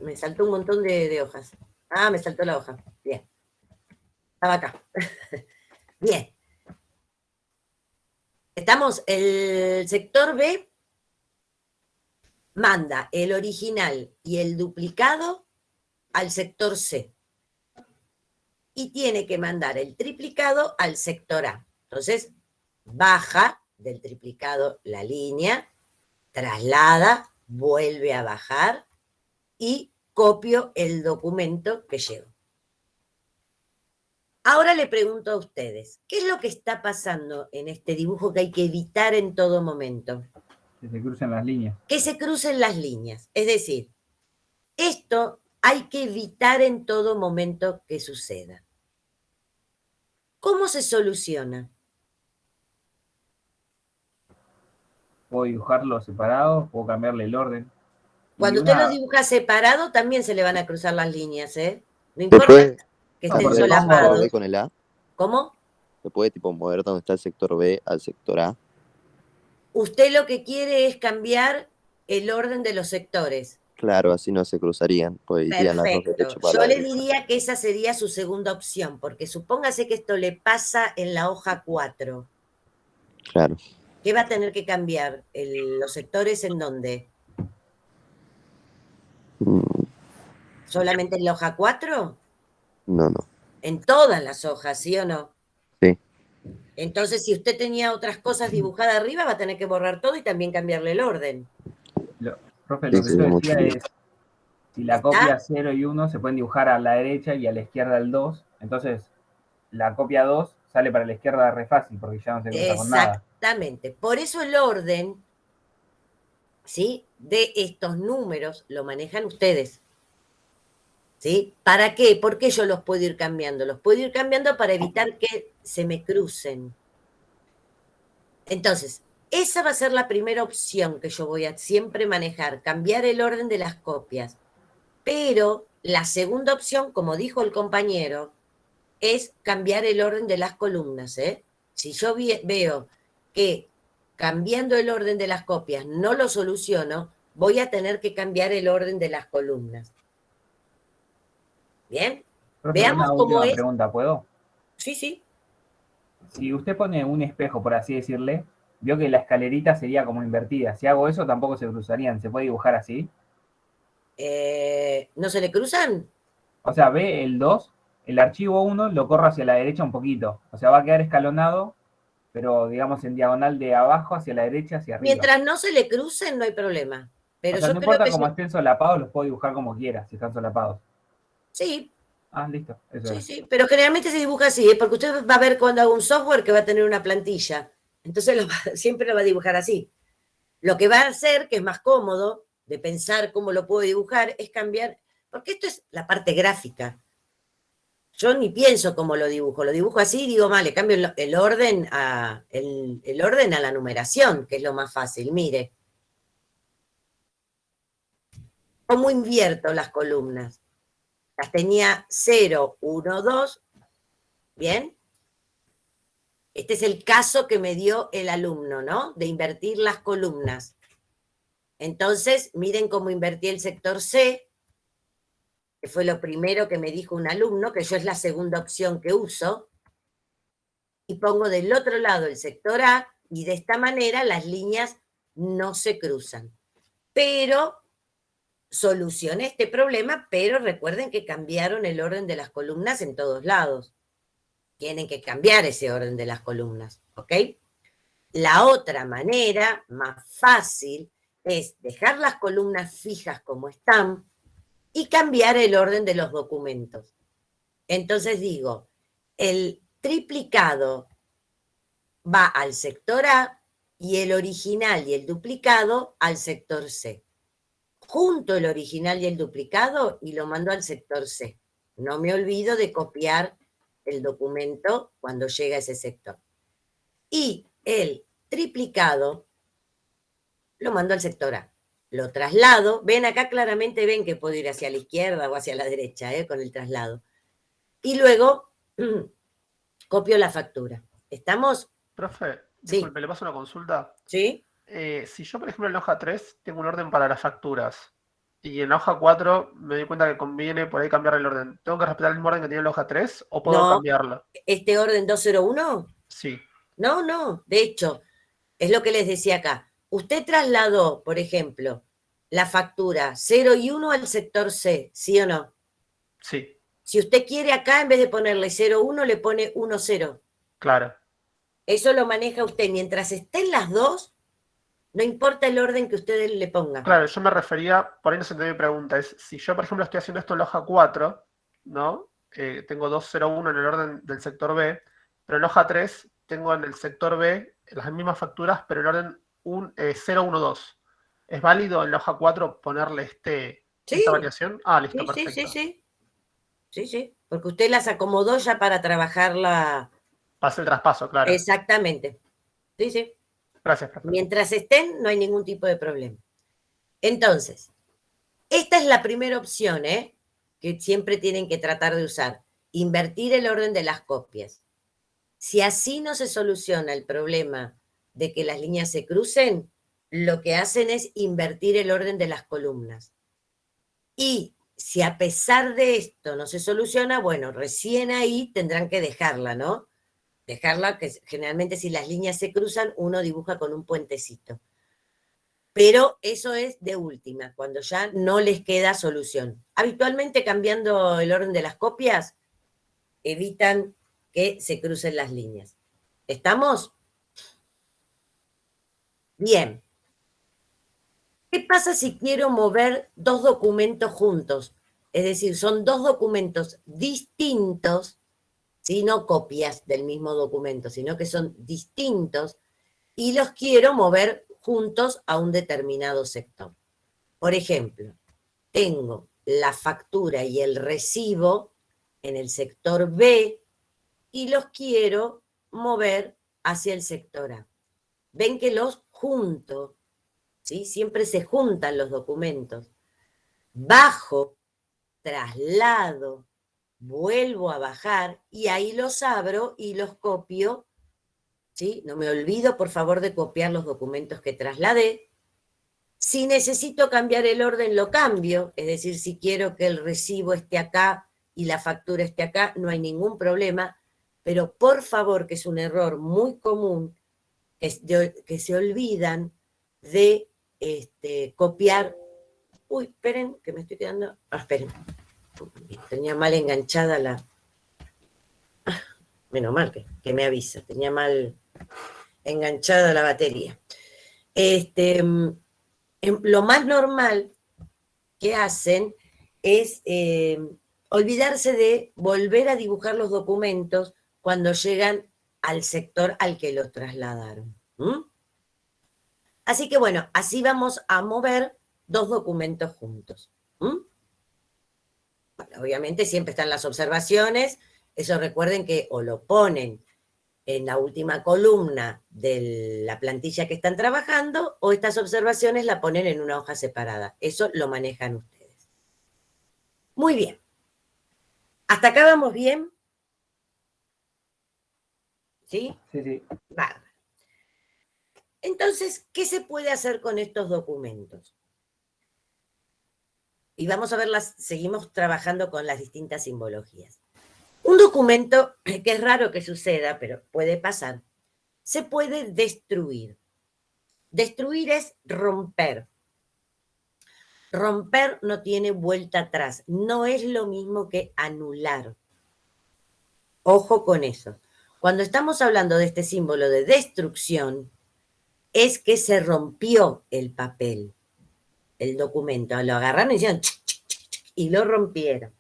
me saltó un montón de hojas. Ah, me saltó la hoja. Bien. Estaba acá. Bien. Estamos, el sector B manda el original y el duplicado al sector C. Y tiene que mandar el triplicado al sector A. Entonces, baja del triplicado la línea, traslada, vuelve a bajar y copio el documento que llevo. Ahora le pregunto a ustedes, ¿qué es lo que está pasando en este dibujo que hay que evitar en todo momento? Que se crucen las líneas. Que se crucen las líneas. Es decir, esto hay que evitar en todo momento que suceda. ¿Cómo se soluciona? Puedo dibujarlos separados, puedo cambiarle el orden. Cuando usted los dibuja separado, también se le van a cruzar las líneas, ¿eh? No importa que estén porque solapados. B con el A. ¿Cómo? ¿Se puede tipo mover donde está el sector B al sector A? Usted lo que quiere es cambiar el orden de los sectores. Claro, así no se cruzarían, pues irían las dos Perfecto. derechos para Yo la le derecha. diría que esa sería su segunda opción, porque supóngase que esto le pasa en la hoja 4. Claro. ¿Qué va a tener que cambiar? ¿Los sectores en dónde? ¿Solamente en la hoja 4? No. En todas las hojas, ¿sí o no? Sí. Entonces, si usted tenía otras cosas dibujadas arriba, va a tener que borrar todo y también cambiarle el orden. Profe, lo que Sí, yo mucho decía lío. es, si la ¿Está? copia 0 y 1 se pueden dibujar a la derecha y a la izquierda el 2, entonces la copia 2 sale para la izquierda re fácil porque ya no se cruza con nada. Exactamente. Por eso el orden, ¿sí?, de estos números lo manejan ustedes. ¿Sí? ¿Para qué? ¿Por qué yo los puedo ir cambiando? Los puedo ir cambiando para evitar que se me crucen. Entonces, esa va a ser la primera opción que yo voy a siempre manejar, cambiar el orden de las copias. Pero la segunda opción, como dijo el compañero, es cambiar el orden de las columnas, ¿eh? Si yo veo que cambiando el orden de las copias no lo soluciono, voy a tener que cambiar el orden de las columnas. ¿Bien? Profe, Veamos una cómo última es. pregunta, ¿puedo? Sí, sí. Si usted pone un espejo, por así decirle, vio que la escalerita sería como invertida. Si hago eso, tampoco se cruzarían. ¿Se puede dibujar así? ¿No se le cruzan? O sea, ve el 2, el archivo 1 lo corro hacia la derecha un poquito. O sea, va a quedar escalonado, pero digamos en diagonal de abajo hacia la derecha, hacia arriba. Mientras no se le crucen, no hay problema. Pero O sea, yo no creo importa que cómo estén solapados, los puedo dibujar como quiera, si están solapados. sí, Ah, listo. Eso sí, es. sí. Pero generalmente se dibuja así, ¿eh? Porque usted va a ver cuando haga un software que va a tener una plantilla. Entonces siempre lo va a dibujar así. Lo que va a hacer, que es más cómodo de pensar cómo lo puedo dibujar, es cambiar, porque esto es la parte gráfica. Yo ni pienso cómo lo dibujo así y digo, vale, cambio el orden el orden a la numeración, que es lo más fácil. Mire, ¿cómo invierto las columnas? Las tenía 0, 1, 2, ¿bien? Este es el caso que me dio el alumno, ¿no? De invertir las columnas. Entonces, miren cómo invertí el sector C, que fue lo primero que me dijo un alumno, que yo es la segunda opción que uso, y pongo del otro lado el sector A, y de esta manera las líneas no se cruzan. Pero solucioné este problema, pero recuerden que cambiaron el orden de las columnas en todos lados. Tienen que cambiar ese orden de las columnas, ¿ok? La otra manera, más fácil, es dejar las columnas fijas como están y cambiar el orden de los documentos. Entonces digo, el triplicado va al sector A y el original y el duplicado al sector C. Junto el original y el duplicado y lo mando al sector C. No me olvido de copiar el documento cuando llega a ese sector. Y el triplicado lo mando al sector A. Lo traslado, ven acá claramente, ven que puedo ir hacia la izquierda o hacia la derecha, con el traslado. Y luego copio la factura. ¿Estamos? Profe, Sí. disculpe, le paso una consulta. ¿Sí? Si yo, por ejemplo, en la hoja 3 tengo un orden para las facturas, Y en la hoja 4 me di cuenta que conviene por ahí cambiar el orden. ¿Tengo que respetar el mismo orden que tenía en la hoja 3 o puedo No, cambiarlo? este orden 201, Sí, no. De hecho, es lo que les decía acá. Usted trasladó, por ejemplo, la factura 0 y 1 al sector C, ¿sí o no? sí, Si usted quiere acá, en vez de ponerle 0,1, le pone 1,0. claro. Eso lo maneja usted. Mientras estén las dos, no importa el orden que usted le ponga. Claro, yo me refería, por ahí no se entendió mi pregunta, es si yo, por ejemplo, estoy haciendo esto en la hoja 4, ¿no? Tengo 201 en el orden del sector B, pero en la hoja 3 tengo en el sector B las mismas facturas, pero en orden 012. ¿Es válido en la hoja 4 ponerle Sí, esta variación? Ah, listo, sí. perfecto. Sí, porque usted las acomodó ya para trabajarla Pasa el traspaso, claro. exactamente. Sí. Gracias, profe. Mientras estén, no hay ningún tipo de problema. Entonces, esta es la primera opción, que siempre tienen que tratar de usar. Invertir el orden de las copias. Si así no se soluciona el problema de que las líneas se crucen, lo que hacen es invertir el orden de las columnas. Y si a pesar de esto no se soluciona, bueno, recién ahí tendrán que dejarla, ¿no? Dejarla, que generalmente si las líneas se cruzan, uno dibuja con un puentecito. Pero eso es de última, cuando ya no les queda solución. Habitualmente, cambiando el orden de las copias, evitan que se crucen las líneas. ¿Estamos? Bien. ¿Qué pasa si quiero mover dos documentos juntos? Es decir, son dos documentos distintos, ¿sí? No copias del mismo documento, sino que son distintos, y los quiero mover juntos a un determinado sector. Por ejemplo, tengo la factura y el recibo en el sector B y los quiero mover hacia el sector A. Ven que los junto, ¿sí? Siempre se juntan los documentos. Bajo, traslado, vuelvo a bajar y ahí los abro y los copio, ¿sí? No me olvido, por favor, de copiar los documentos que trasladé. Si necesito cambiar el orden, lo cambio. Es decir, si quiero que el recibo esté acá y la factura esté acá, no hay ningún problema. Pero por favor, que es un error muy común, que se olvidan de copiar. Uy, esperen, que me estoy quedando. Esperen. Tenía mal enganchada la. Menos mal que me avisa. Tenía mal enganchada la batería. Lo más normal que hacen es olvidarse de volver a dibujar los documentos cuando llegan al sector al que los trasladaron. Así que bueno, así vamos a mover dos documentos juntos. Bueno, obviamente siempre están las observaciones, eso recuerden que o lo ponen en la última columna de la plantilla que están trabajando, o estas observaciones la ponen en una hoja separada. Eso lo manejan ustedes. Muy bien. ¿Hasta acá vamos bien? ¿Sí? Sí. Bárbaro. Entonces, ¿qué se puede hacer con estos documentos? Y vamos a verlas, seguimos trabajando con las distintas simbologías. Un documento, que es raro que suceda, pero puede pasar, se puede destruir. Destruir es romper. Romper no tiene vuelta atrás, no es lo mismo que anular. Ojo con eso. Cuando estamos hablando de este símbolo de destrucción, es que se rompió el papel, el documento. Lo agarraron y hicieron y lo rompieron.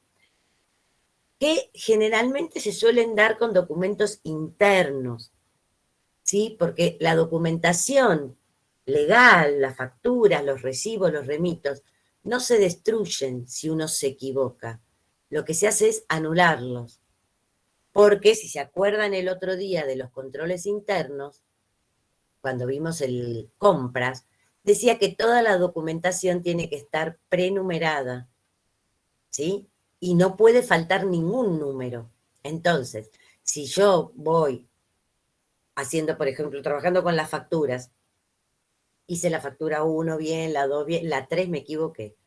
Que generalmente se suelen dar con documentos internos, ¿sí? Porque la documentación legal, las facturas, los recibos, los remitos, no se destruyen si uno se equivoca. Lo que se hace es anularlos. Porque si se acuerdan el otro día de los controles internos, cuando vimos el compras, decía que toda la documentación tiene que estar prenumerada, ¿sí? Y no puede faltar ningún número. Entonces, si yo voy haciendo, por ejemplo, trabajando con las facturas, hice la factura 1 bien, la 2 bien, la 3 me equivoqué.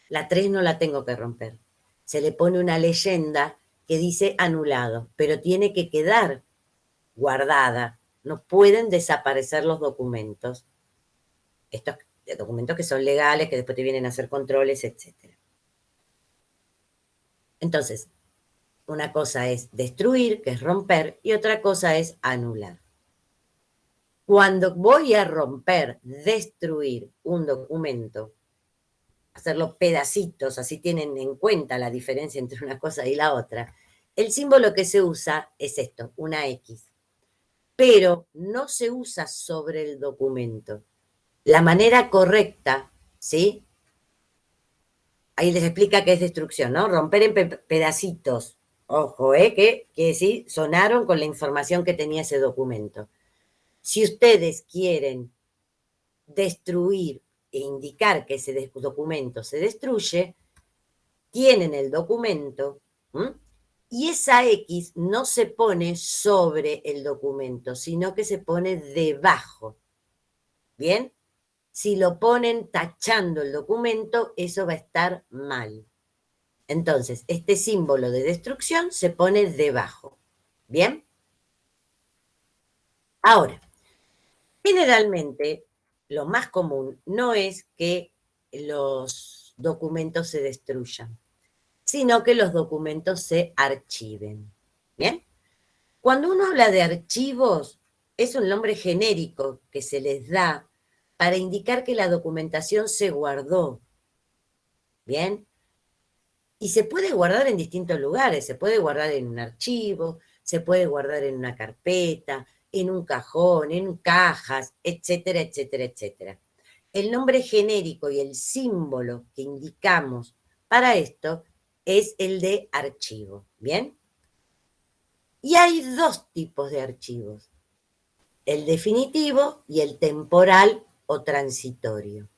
La 3 no la tengo que romper. Se le pone una leyenda que dice anulado, pero tiene que quedar guardada. No pueden desaparecer los documentos. Estos documentos que son legales, que después te vienen a hacer controles, etc. Entonces, una cosa es destruir, que es romper, y otra cosa es anular. Cuando voy a romper, destruir un documento, hacerlo pedacitos, así tienen en cuenta la diferencia entre una cosa y la otra, el símbolo que se usa es esto, una X. Pero no se usa sobre el documento. La manera correcta, ¿sí? Ahí les explica qué es destrucción, ¿no? Romper en pedacitos. Ojo, que sí, sonaron con la información que tenía ese documento. Si ustedes quieren destruir e indicar que ese documento se destruye, tienen el documento, ¿m? Y esa X no se pone sobre el documento, sino que se pone debajo. ¿Bien? Si lo ponen tachando el documento, eso va a estar mal. Entonces, este símbolo de destrucción se pone debajo. ¿Bien? Ahora, generalmente, lo más común no es que los documentos se destruyan, sino que los documentos se archiven. ¿Bien? Cuando uno habla de archivos, es un nombre genérico que se les da para indicar que la documentación se guardó. ¿Bien? Y se puede guardar en distintos lugares, se puede guardar en un archivo, se puede guardar en una carpeta, en un cajón, en cajas, etcétera, etcétera, etcétera. El nombre genérico y el símbolo que indicamos para esto es el de archivo, ¿bien? Y hay dos tipos de archivos, el definitivo y el temporal o transitorio.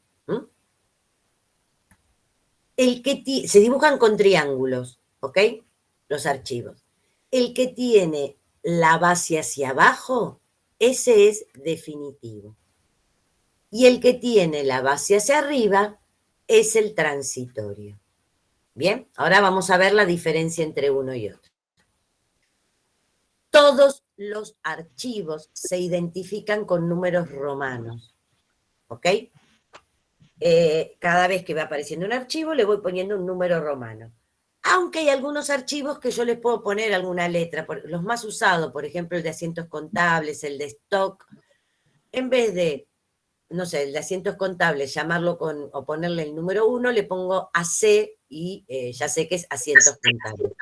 Se dibujan con triángulos, ¿ok? Los archivos. El que tiene la base hacia abajo, ese es definitivo. Y el que tiene la base hacia arriba es el transitorio. Bien, ahora vamos a ver la diferencia entre uno y otro. Todos los archivos se identifican con números romanos, ¿ok? Cada vez que va apareciendo un archivo le voy poniendo un número romano. Aunque hay algunos archivos que yo les puedo poner alguna letra, los más usados, por ejemplo, el de asientos contables, el de stock, en vez de, no sé, el de asientos contables, llamarlo o ponerle el número 1, le pongo AC y ya sé que es asientos contables.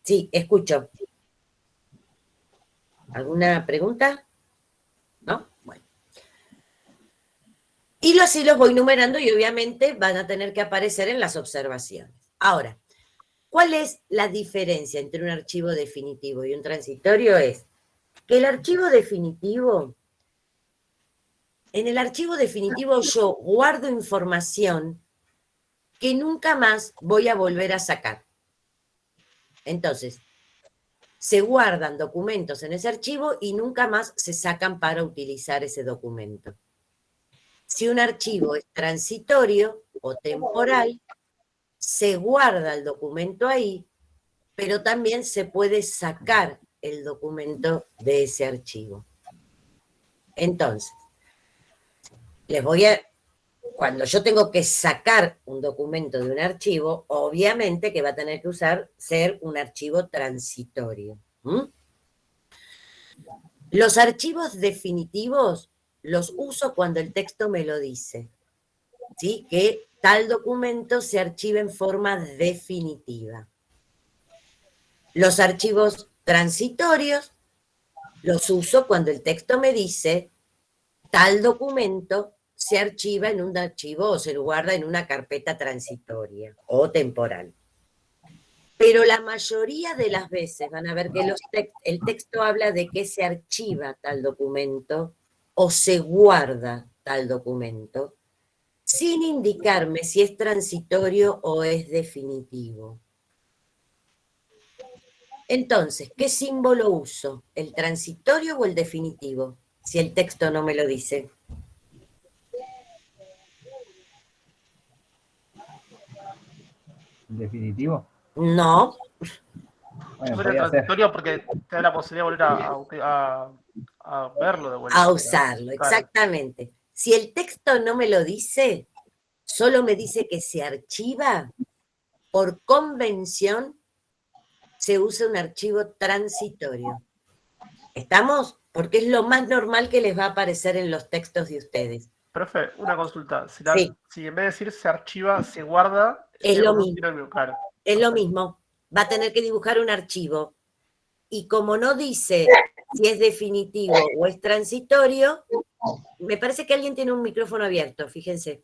Sí, escucho. ¿Alguna pregunta? ¿No? Bueno. Y así los voy numerando y obviamente van a tener que aparecer en las observaciones. Ahora, ¿cuál es la diferencia entre un archivo definitivo y un transitorio? Es que el archivo definitivo, en el archivo definitivo yo guardo información que nunca más voy a volver a sacar. Entonces, se guardan documentos en ese archivo y nunca más se sacan para utilizar ese documento. Si un archivo es transitorio o temporal, se guarda el documento ahí, pero también se puede sacar el documento de ese archivo. Entonces, cuando yo tengo que sacar un documento de un archivo, obviamente que va a tener que ser un archivo transitorio. Los archivos definitivos los uso cuando el texto me lo dice, ¿sí? Que tal documento se archiva en forma definitiva. Los archivos transitorios los uso cuando el texto me dice tal documento se archiva en un archivo o se guarda en una carpeta transitoria o temporal. Pero la mayoría de las veces van a ver que el texto habla de que se archiva tal documento o se guarda tal documento, sin indicarme si es transitorio o es definitivo. Entonces, ¿qué símbolo uso? ¿El transitorio o el definitivo? Si el texto no me lo dice. ¿Definitivo? No, Bueno, Sería podría ser. transitorio porque te da la posibilidad de volver a verlo de vuelta. a usarlo, Claro. exactamente. Si el texto no me lo dice, solo me dice que se archiva, por convención se usa un archivo transitorio. ¿Estamos? Porque es lo más normal que les va a aparecer en los textos de ustedes. Profe, una consulta. Sí, Si en vez de decir se archiva, se guarda, es sería lo como un mismo, sinónimo, claro. es lo Perfecto. mismo. Va a tener que dibujar un archivo. Y como no dice si es definitivo o es transitorio, me parece que alguien tiene un micrófono abierto, fíjense.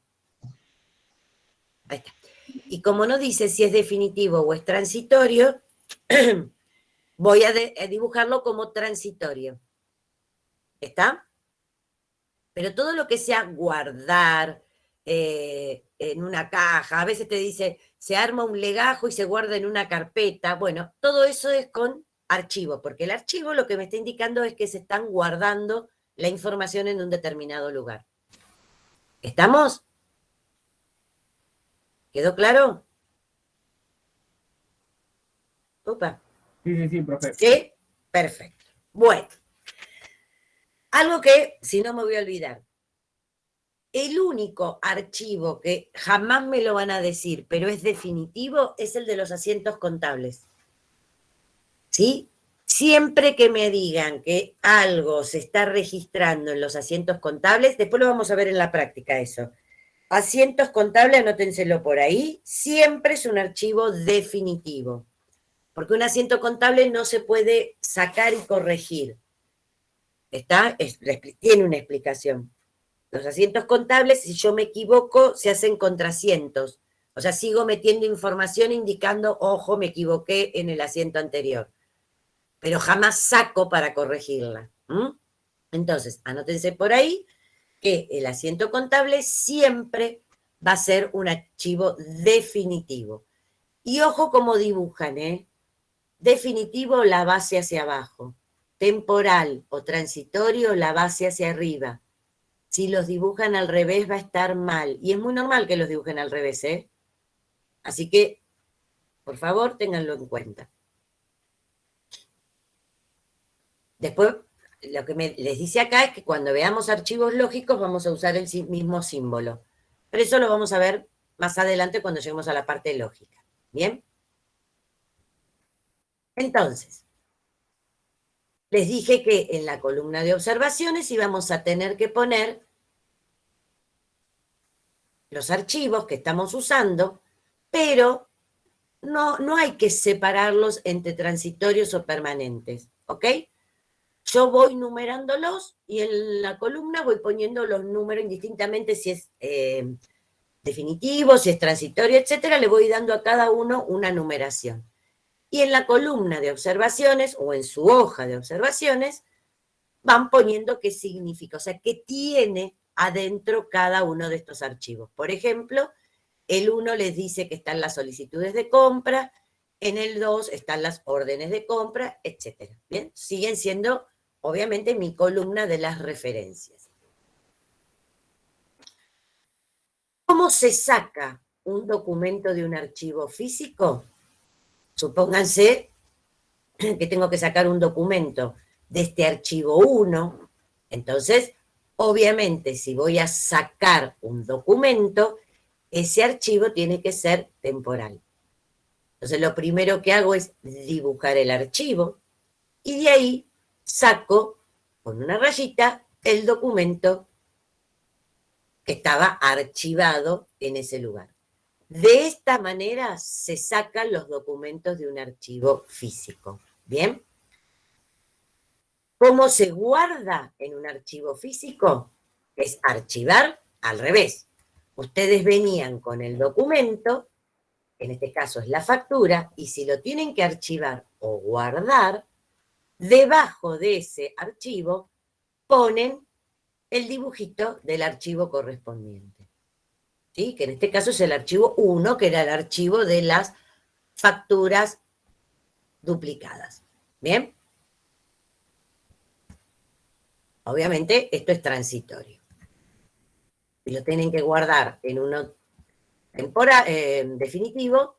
Ahí está. Y como no dice si es definitivo o es transitorio, voy a dibujarlo como transitorio. ¿Está? Pero todo lo que sea guardar en una caja, a veces te dice, se arma un legajo y se guarda en una carpeta. Bueno, todo eso es con archivo, porque el archivo lo que me está indicando es que se están guardando la información en un determinado lugar. ¿Estamos? ¿Quedó claro? Opa. Sí, profe. ¿Sí? Perfecto. Bueno, algo que, si no me voy a olvidar, el único archivo que jamás me lo van a decir, pero es definitivo, es el de los asientos contables. ¿Sí? Siempre que me digan que algo se está registrando en los asientos contables, después lo vamos a ver en la práctica eso. Asientos contables, anótenselo por ahí, siempre es un archivo definitivo, porque un asiento contable no se puede sacar y corregir. ¿Está? Tiene una explicación. Los asientos contables, si yo me equivoco, se hacen contrasientos. O sea, sigo metiendo información indicando, ojo, me equivoqué en el asiento anterior. Pero jamás saco para corregirla. Entonces, anótense por ahí que el asiento contable siempre va a ser un archivo definitivo. Y ojo cómo dibujan, ¿eh? Definitivo, la base hacia abajo. Temporal o transitorio, la base hacia arriba. Si los dibujan al revés va a estar mal. Y es muy normal que los dibujen al revés, ¿eh? Así que, por favor, ténganlo en cuenta. Después, lo que les dice acá es que cuando veamos archivos lógicos vamos a usar el mismo símbolo. Pero eso lo vamos a ver más adelante cuando lleguemos a la parte lógica. ¿Bien? Entonces, les dije que en la columna de observaciones íbamos a tener que poner los archivos que estamos usando, pero no hay que separarlos entre transitorios o permanentes, ¿ok? Yo voy numerándolos y en la columna voy poniendo los números indistintamente si es definitivo, si es transitorio, etcétera, le voy dando a cada uno una numeración. Y en la columna de observaciones o en su hoja de observaciones van poniendo qué significa, o sea, qué tiene adentro cada uno de estos archivos. Por ejemplo, el 1 les dice que están las solicitudes de compra, en el 2 están las órdenes de compra, etcétera. Bien, siguen siendo, obviamente, mi columna de las referencias. ¿Cómo se saca un documento de un archivo físico? Supónganse que tengo que sacar un documento de este archivo 1, entonces, obviamente, si voy a sacar un documento, ese archivo tiene que ser temporal. Entonces, lo primero que hago es dibujar el archivo y de ahí saco con una rayita el documento que estaba archivado en ese lugar. De esta manera se sacan los documentos de un archivo físico. ¿Bien? ¿Cómo se guarda en un archivo físico? Es archivar al revés. Ustedes venían con el documento, en este caso es la factura, y si lo tienen que archivar o guardar, debajo de ese archivo ponen el dibujito del archivo correspondiente. ¿Sí? Que en este caso es el archivo 1, que era el archivo de las facturas duplicadas. ¿Bien? Obviamente esto es transitorio. Si lo tienen que guardar en uno definitivo,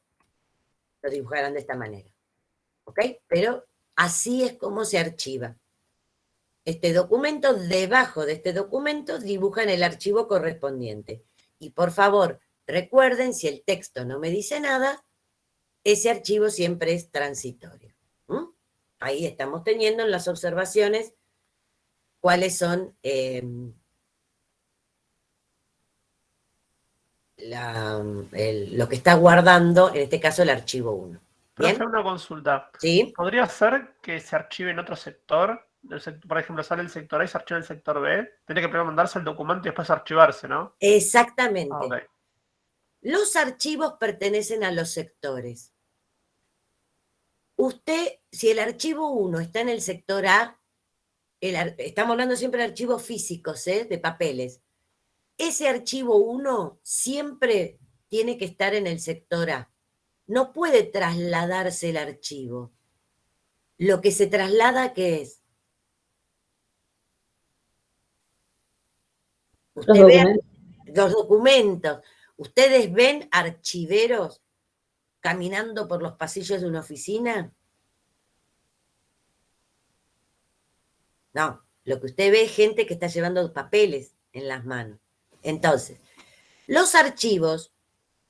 lo dibujarán de esta manera. ¿Ok? Pero así es como se archiva. Este documento, debajo de este documento, dibujan el archivo correspondiente. Y por favor, recuerden, si el texto no me dice nada, ese archivo siempre es transitorio. ¿Mm? Ahí estamos teniendo en las observaciones cuáles son lo que está guardando, en este caso, el archivo 1. ¿Bien? Profe, una consulta. ¿Sí? ¿Podría ser que se archive en otro sector? Por ejemplo, sale el sector A y se archiva en el sector B. Tiene que primero mandarse el documento y después archivarse, ¿no? Exactamente. Ok. Los archivos pertenecen a los sectores. Usted, si el archivo 1 está en el sector A, estamos hablando siempre de archivos físicos, de papeles. Ese archivo 1 siempre tiene que estar en el sector A. No puede trasladarse el archivo. Lo que se traslada, ¿qué es? Usted ve los documentos. ¿Ustedes ven archiveros caminando por los pasillos de una oficina? No, lo que usted ve es gente que está llevando papeles en las manos. Entonces, los archivos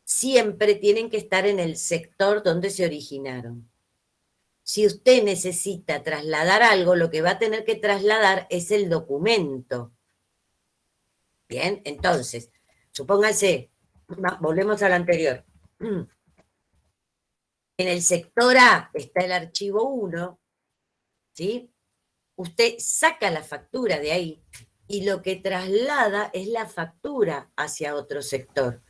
siempre tienen que estar en el sector donde se originaron. Si usted necesita trasladar algo, lo que va a tener que trasladar es el documento. Bien, entonces, supóngase, volvemos al anterior. En el sector A está el archivo 1, ¿sí? Usted saca la factura de ahí y lo que traslada es la factura hacia otro sector.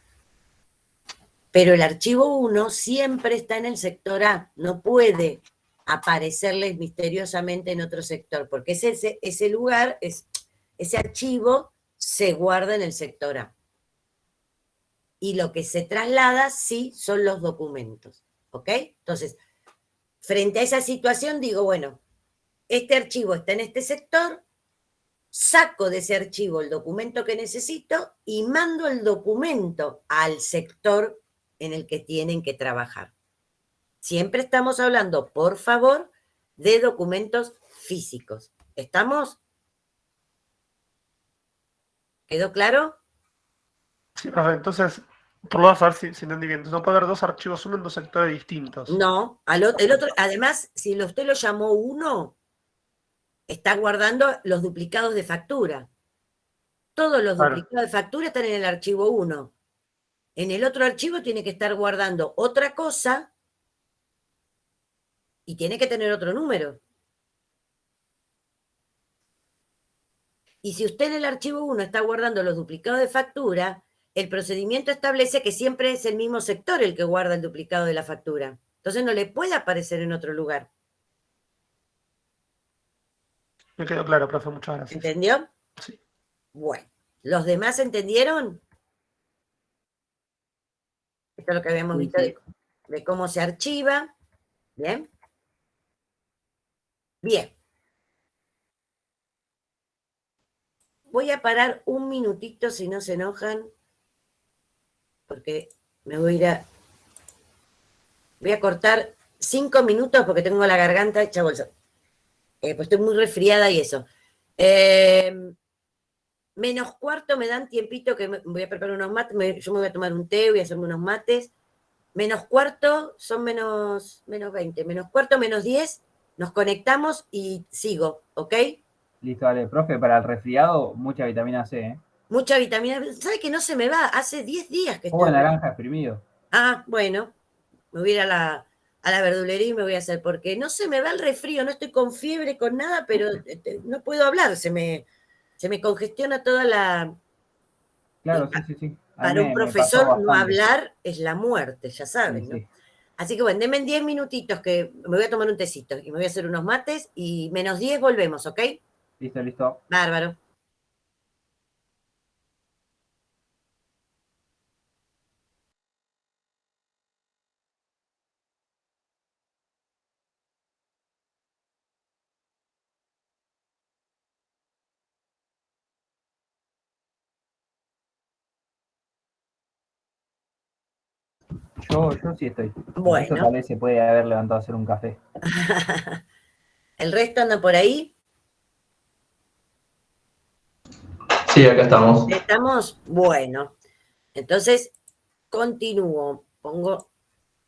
Pero el archivo 1 siempre está en el sector A, no puede aparecerles misteriosamente en otro sector, porque ese lugar, ese archivo se guarda en el sector A. Y lo que se traslada, sí, son los documentos. ¿Ok? Entonces, frente a esa situación, digo, bueno, este archivo está en este sector, saco de ese archivo el documento que necesito y mando el documento al sector en el que tienen que trabajar. Siempre estamos hablando, por favor, de documentos físicos. ¿Estamos? ¿Quedó claro? Sí, profe, entonces, por lo menos a ver si entendí bien. Entonces, no puede haber dos archivos, uno en dos sectores distintos. No, el otro, además, si usted lo llamó 1, está guardando los duplicados de factura. Todos los Claro. duplicados de factura están en el archivo 1. En el otro archivo tiene que estar guardando otra cosa y tiene que tener otro número. Y si usted en el archivo 1 está guardando los duplicados de factura, el procedimiento establece que siempre es el mismo sector el que guarda el duplicado de la factura. Entonces no le puede aparecer en otro lugar. Me quedó claro, profe, muchas gracias. ¿Entendió? Sí. Bueno, ¿los demás entendieron? Esto es lo que habíamos Sí, visto sí. de cómo se archiva. ¿Bien? Bien. Voy a parar un minutito si no se enojan, porque me voy a voy a cortar 5 minutos porque tengo la garganta hecha bolsa. Pues estoy muy resfriada y eso. Menos cuarto me dan tiempito que voy a preparar unos mates, yo me voy a tomar un té, voy a hacerme unos mates. Menos cuarto son menos 20, menos cuarto, menos 10, nos conectamos y sigo, ¿ok? Listo, dale. Profe, para el resfriado, mucha vitamina C, ¿eh? Mucha vitamina. ¿Sabe que no se me va? Hace 10 días que Jugo estoy. de naranja exprimido. Ah, bueno, me voy a ir a la verdulería y me voy a hacer, porque no se me va el resfrío, no estoy con fiebre, con nada, pero no puedo hablar, se me congestiona toda la... Claro, sí, sí, sí. A mí Para un me pasó profesor no bastante. hablar es la muerte, ya Sí, saben, ¿no? sí. Así que bueno, denme 10 minutitos que me voy a tomar un tecito y me voy a hacer unos mates y menos 10 volvemos, ¿ok? Listo, listo. Bárbaro. Yo sí estoy. El Bueno. resto tal vez se puede haber levantado a hacer un café. ¿El resto anda por ahí? Sí, acá estamos. ¿Estamos? Bueno. Entonces, continúo.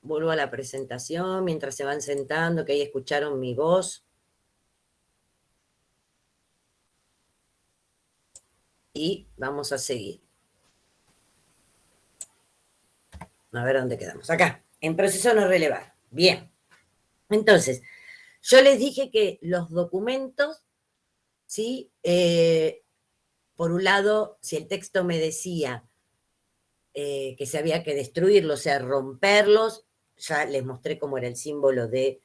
Vuelvo a la presentación mientras se van sentando, que ahí escucharon mi voz. Y vamos a seguir. A ver dónde quedamos. Acá, en proceso no relevado. Bien. Entonces, yo les dije que los documentos, ¿sí? Por un lado, si el texto me decía que se había que destruirlos, o sea, romperlos, ya les mostré cómo era el símbolo de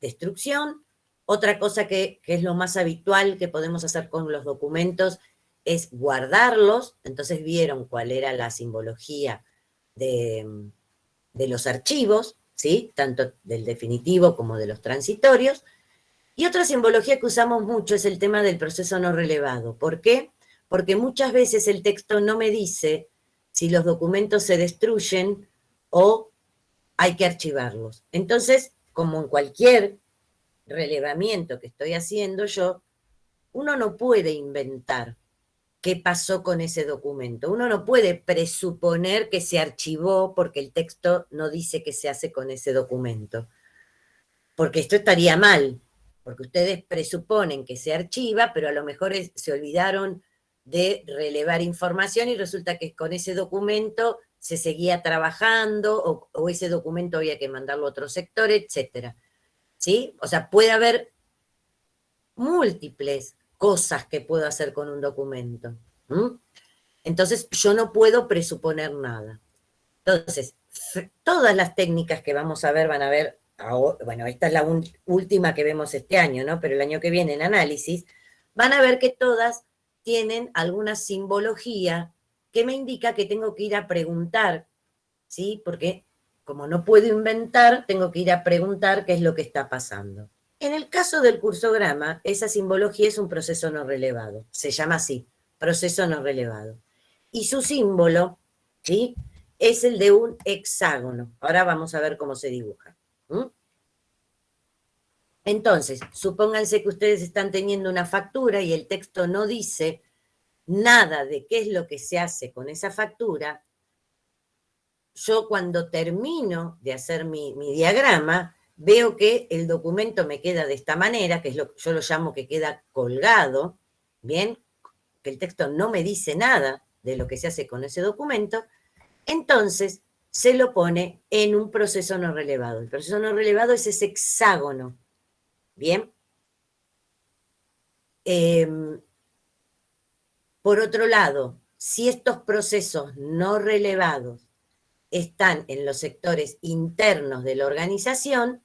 destrucción. Otra cosa que es lo más habitual que podemos hacer con los documentos es guardarlos. Entonces vieron cuál era la simbología de los archivos, ¿sí? Tanto del definitivo como de los transitorios. Y otra simbología que usamos mucho es el tema del proceso no relevado. ¿Por qué? Porque muchas veces el texto no me dice si los documentos se destruyen o hay que archivarlos. Entonces, como en cualquier relevamiento que estoy haciendo yo, uno no puede inventar qué pasó con ese documento. Uno no puede presuponer que se archivó porque el texto no dice qué se hace con ese documento. Porque esto estaría mal, porque ustedes presuponen que se archiva, pero a lo mejor se olvidaron de relevar información y resulta que con ese documento se seguía trabajando o ese documento había que mandarlo a otro sector, etc. ¿Sí? O sea, puede haber múltiples cosas que puedo hacer con un documento. Entonces, yo no puedo presuponer nada. Entonces, todas las técnicas que vamos a ver van a ver, bueno, esta es la última que vemos este año, ¿no? Pero el año que viene en análisis, van a ver que todas tienen alguna simbología que me indica que tengo que ir a preguntar, ¿sí? Porque como no puedo inventar, tengo que ir a preguntar qué es lo que está pasando. En el caso del cursograma, esa simbología es un proceso no relevado. Se llama así, proceso no relevado. Y su símbolo, ¿sí? Es el de un hexágono. Ahora vamos a ver cómo se dibuja. Entonces, supónganse que ustedes están teniendo una factura y el texto no dice nada de qué es lo que se hace con esa factura. Yo cuando termino de hacer mi diagrama, veo que el documento me queda de esta manera, que es yo lo llamo que queda colgado, ¿bien? Que el texto no me dice nada de lo que se hace con ese documento, entonces se lo pone en un proceso no relevado. El proceso no relevado es ese hexágono, ¿bien? Por otro lado, si estos procesos no relevados están en los sectores internos de la organización,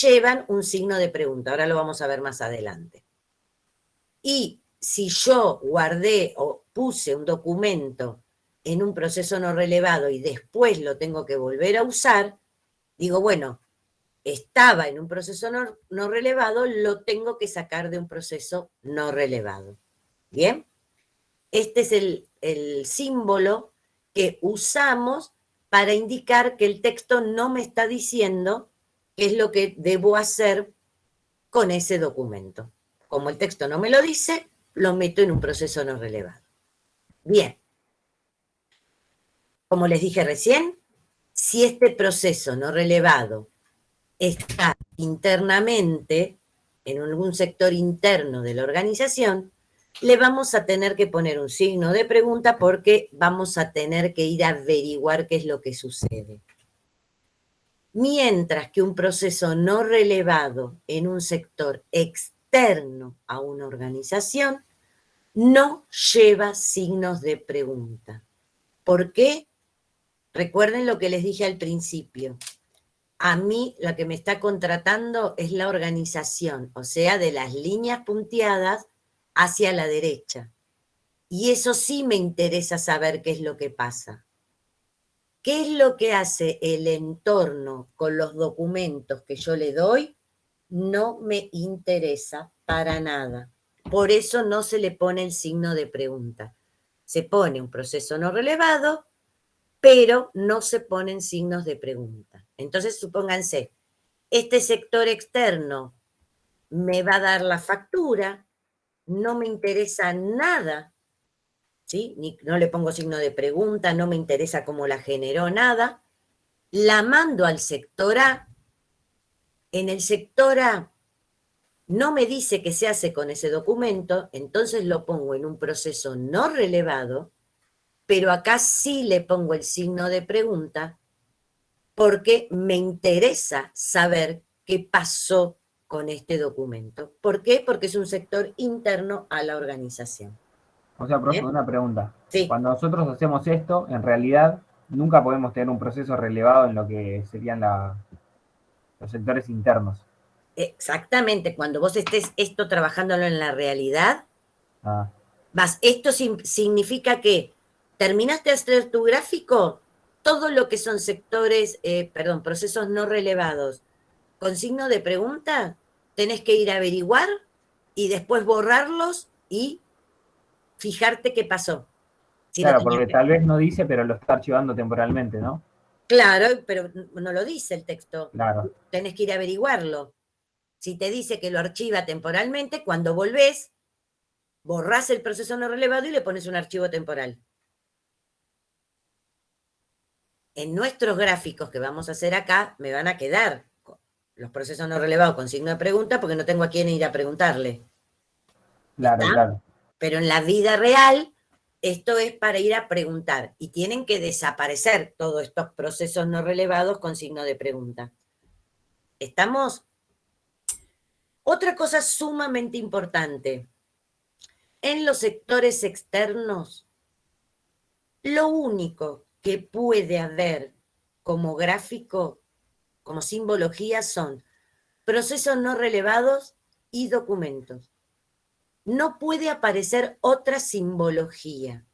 llevan un signo de pregunta. Ahora lo vamos a ver más adelante. Y si yo guardé o puse un documento en un proceso no relevado y después lo tengo que volver a usar, digo, bueno, estaba en un proceso no relevado, lo tengo que sacar de un proceso no relevado. ¿Bien? Este es el símbolo que usamos para indicar que el texto no me está diciendo qué es lo que debo hacer con ese documento. Como el texto no me lo dice, lo meto en un proceso no relevado. Bien. Como les dije recién, si este proceso no relevado está internamente, en algún sector interno de la organización, le vamos a tener que poner un signo de pregunta porque vamos a tener que ir a averiguar qué es lo que sucede. Mientras que un proceso no relevado en un sector externo a una organización no lleva signos de pregunta. ¿Por qué? Recuerden lo que les dije al principio. A mí la que me está contratando es la organización, o sea, de las líneas punteadas hacia la derecha. Y eso sí me interesa saber qué es lo que pasa. ¿Qué es lo que hace el entorno con los documentos que yo le doy? No me interesa para nada. Por eso no se le pone el signo de pregunta. Se pone un proceso no relevado, pero no se ponen signos de pregunta. Entonces, supónganse, este sector externo me va a dar la factura, no me interesa nada, ¿sí? No le pongo signo de pregunta, no me interesa cómo la generó, nada. La mando al sector A. En el sector A no me dice qué se hace con ese documento, entonces lo pongo en un proceso no relevado, pero acá sí le pongo el signo de pregunta porque me interesa saber qué pasó con este documento. ¿Por qué? Porque es un sector interno a la organización. O sea, profe, ¿Bien? una pregunta. Sí. Cuando nosotros hacemos esto, en realidad nunca podemos tener un proceso relevado en lo que serían los sectores internos. Exactamente, cuando vos estés esto trabajándolo en la realidad, Ah, esto significa que terminaste de hacer tu gráfico, todo lo que son sectores, procesos no relevados, con signo de pregunta, tenés que ir a averiguar y después borrarlos y fijarte qué pasó. Si lo claro, tenías porque que... tal vez no dice, pero lo está archivando temporalmente, ¿no? Claro, pero no lo dice el texto. Claro. Tenés que ir a averiguarlo. Si te dice que lo archiva temporalmente, cuando volvés, borrás el proceso no relevado y le pones un archivo temporal. En nuestros gráficos que vamos a hacer acá, me van a quedar los procesos no relevados con signo de pregunta porque no tengo a quién ir a preguntarle. Claro, ¿Está? claro. Pero en la vida real, esto es para ir a preguntar y tienen que desaparecer todos estos procesos no relevados con signo de pregunta. ¿Estamos? Otra cosa sumamente importante. En los sectores externos, lo único que puede haber como gráfico, como simbología, son procesos no relevados y documentos. No puede aparecer otra simbología.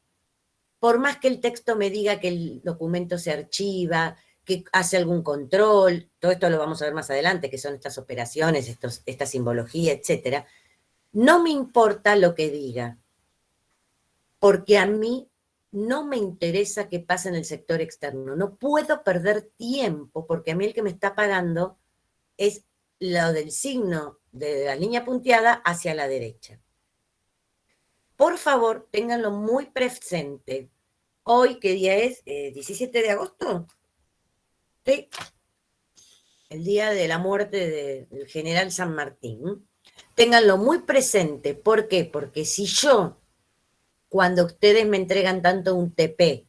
Por más que el texto me diga que el documento se archiva, que hace algún control, todo esto lo vamos a ver más adelante, que son estas operaciones, esta simbología, etc. No me importa lo que diga, porque a mí no me interesa qué pasa en el sector externo. No puedo perder tiempo, porque a mí el que me está pagando es lo del signo de la línea punteada hacia la derecha. Por favor, ténganlo muy presente. Hoy, ¿qué día es? 17 de agosto. Sí. El día de la muerte del general San Martín. Ténganlo muy presente. ¿Por qué? Porque si yo, cuando ustedes me entregan tanto un TP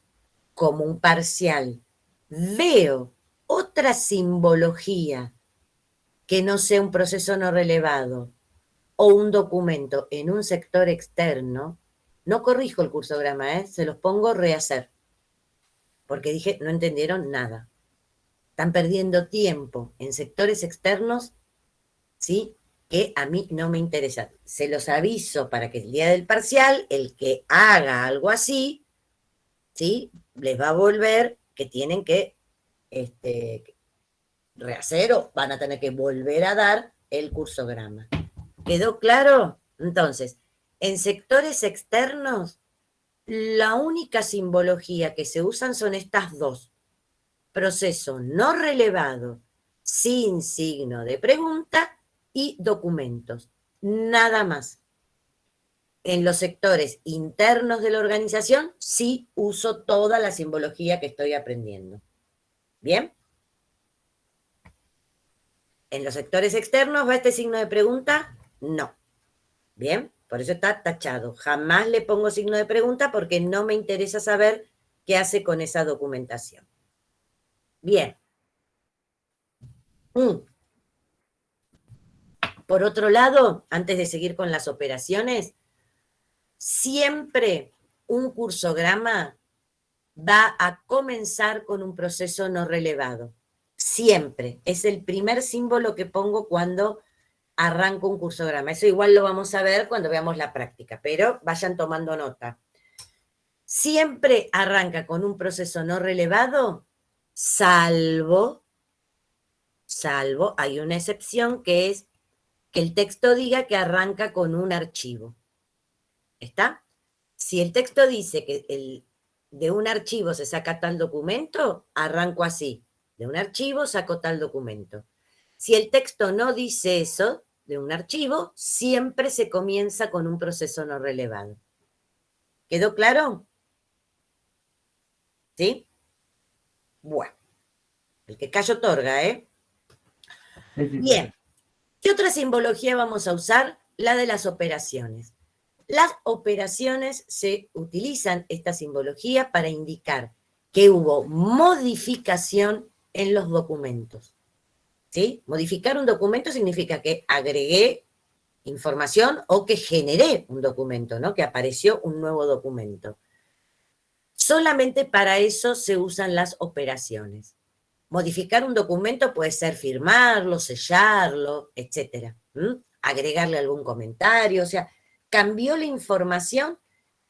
como un parcial, veo otra simbología que no sea un proceso no relevado o un documento en un sector externo, no corrijo el cursograma, se los pongo rehacer. Porque dije, no entendieron nada. Están perdiendo tiempo en sectores externos, ¿sí? Que a mí no me interesa. Se los aviso para que el día del parcial, el que haga algo así, ¿sí? Les va a volver que tienen que rehacer o van a tener que volver a dar el cursograma. ¿Quedó claro? Entonces, en sectores externos, la única simbología que se usan son estas dos. Proceso no relevado, sin signo de pregunta y documentos. Nada más. En los sectores internos de la organización, sí uso toda la simbología que estoy aprendiendo. ¿Bien? En los sectores externos, ¿va este signo de pregunta? No. ¿Bien? Por eso está tachado. Jamás le pongo signo de pregunta porque no me interesa saber qué hace con esa documentación. Bien. Por otro lado, antes de seguir con las operaciones, siempre un cursograma va a comenzar con un proceso no relevado. Siempre. Es el primer símbolo que pongo cuando arranco un cursograma. Eso igual lo vamos a ver cuando veamos la práctica, pero vayan tomando nota. Siempre arranca con un proceso no relevado, salvo, hay una excepción que es que el texto diga que arranca con un archivo. ¿Está? Si el texto dice que de un archivo se saca tal documento, arranco así. De un archivo saco tal documento. Si el texto no dice eso, de un archivo, siempre se comienza con un proceso no relevado. ¿Quedó claro? ¿Sí? Bueno. El que callo otorga, ¿eh? Sí, sí, sí. Bien. ¿Qué otra simbología vamos a usar? La de las operaciones. Las operaciones se utilizan, esta simbología, para indicar que hubo modificación en los documentos. ¿Sí? Modificar un documento significa que agregué información o que generé un documento, ¿no? Que apareció un nuevo documento. Solamente para eso se usan las operaciones. Modificar un documento puede ser firmarlo, sellarlo, etc. Agregarle algún comentario, o sea, cambió la información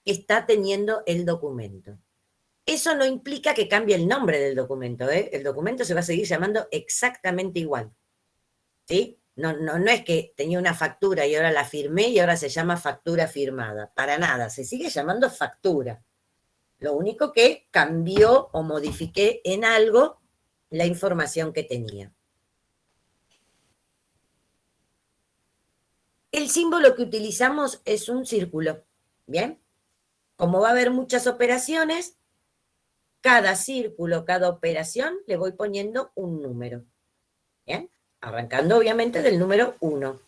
que está teniendo el documento. Eso no implica que cambie el nombre del documento, ¿eh? El documento se va a seguir llamando exactamente igual, ¿sí? No es que tenía una factura y ahora la firmé y ahora se llama factura firmada. Para nada, se sigue llamando factura. Lo único que cambió o modifiqué en algo la información que tenía. El símbolo que utilizamos es un círculo, ¿bien? Como va a haber muchas operaciones, cada círculo, cada operación, le voy poniendo un número, ¿bien? Arrancando obviamente del número 1.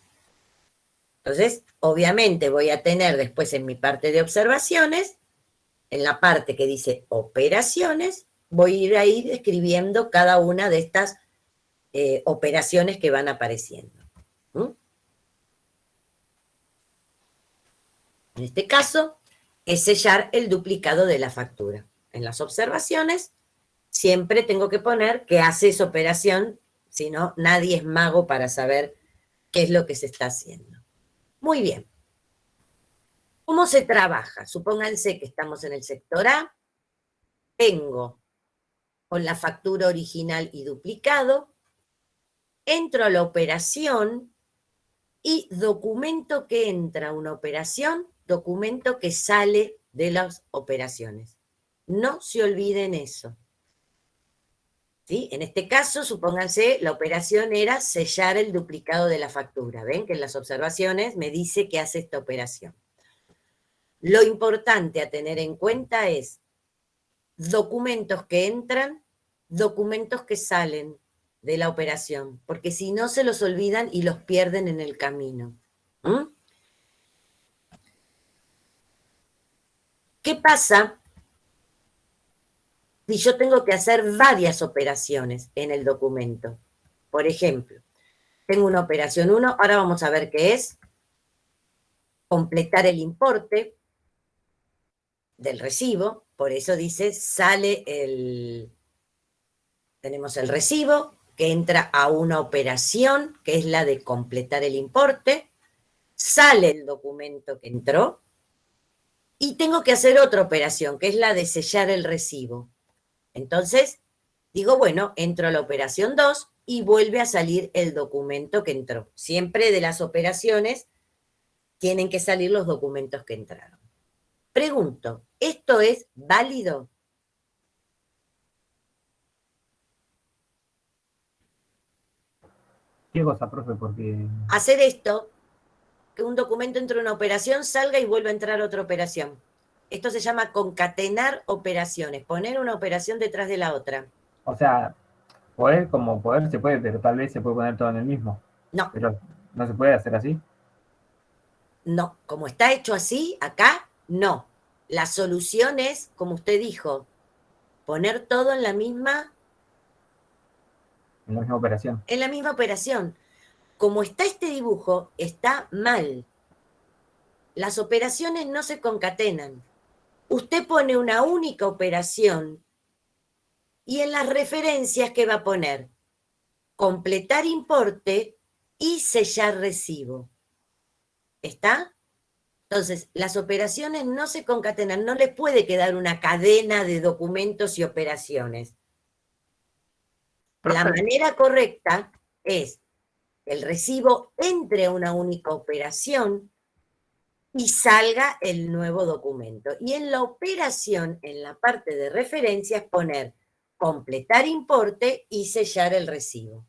Entonces, obviamente voy a tener después en mi parte de observaciones, en la parte que dice operaciones, voy a ir ahí describiendo cada una de estas operaciones que van apareciendo. En este caso, es sellar el duplicado de la factura. En las observaciones, siempre tengo que poner que hace esa operación, si no, nadie es mago para saber qué es lo que se está haciendo. Muy bien. ¿Cómo se trabaja? Supónganse que estamos en el sector A, tengo con la factura original y duplicado, entro a la operación y documento que entra a una operación, documento que sale de las operaciones. No se olviden eso. ¿Sí? En este caso, supónganse, la operación era sellar el duplicado de la factura. ¿Ven? Que en las observaciones me dice que hace esta operación. Lo importante a tener en cuenta es documentos que entran, documentos que salen de la operación, porque si no se los olvidan y los pierden en el camino. ¿Qué pasa si yo tengo que hacer varias operaciones en el documento? Por ejemplo, tengo una operación 1, ahora vamos a ver qué es. Completar el importe del recibo, por eso dice, tenemos el recibo, que entra a una operación, que es la de completar el importe, sale el documento que entró, y tengo que hacer otra operación, que es la de sellar el recibo. Entonces, digo, bueno, entro a la operación 2 y vuelve a salir el documento que entró. Siempre de las operaciones tienen que salir los documentos que entraron. Pregunto, ¿esto es válido? ¿Qué cosa, profe? Porque... Hacer esto, que un documento entre una operación, salga y vuelva a entrar otra operación. Esto se llama concatenar operaciones, poner una operación detrás de la otra. O sea, poder como poder se puede, pero tal vez se puede poner todo en el mismo. No. Pero no se puede hacer así. No, como está hecho así, acá, no. La solución es, como usted dijo, poner todo en la misma operación. En la misma operación. Como está este dibujo, está mal. Las operaciones no se concatenan. Usted pone una única operación y en las referencias, ¿qué va a poner? Completar importe y sellar recibo. ¿Está? Entonces, las operaciones no se concatenan, no les puede quedar una cadena de documentos y operaciones. La manera correcta es que el recibo entre a una única operación y salga el nuevo documento. Y en la operación, en la parte de referencias, poner completar importe y sellar el recibo.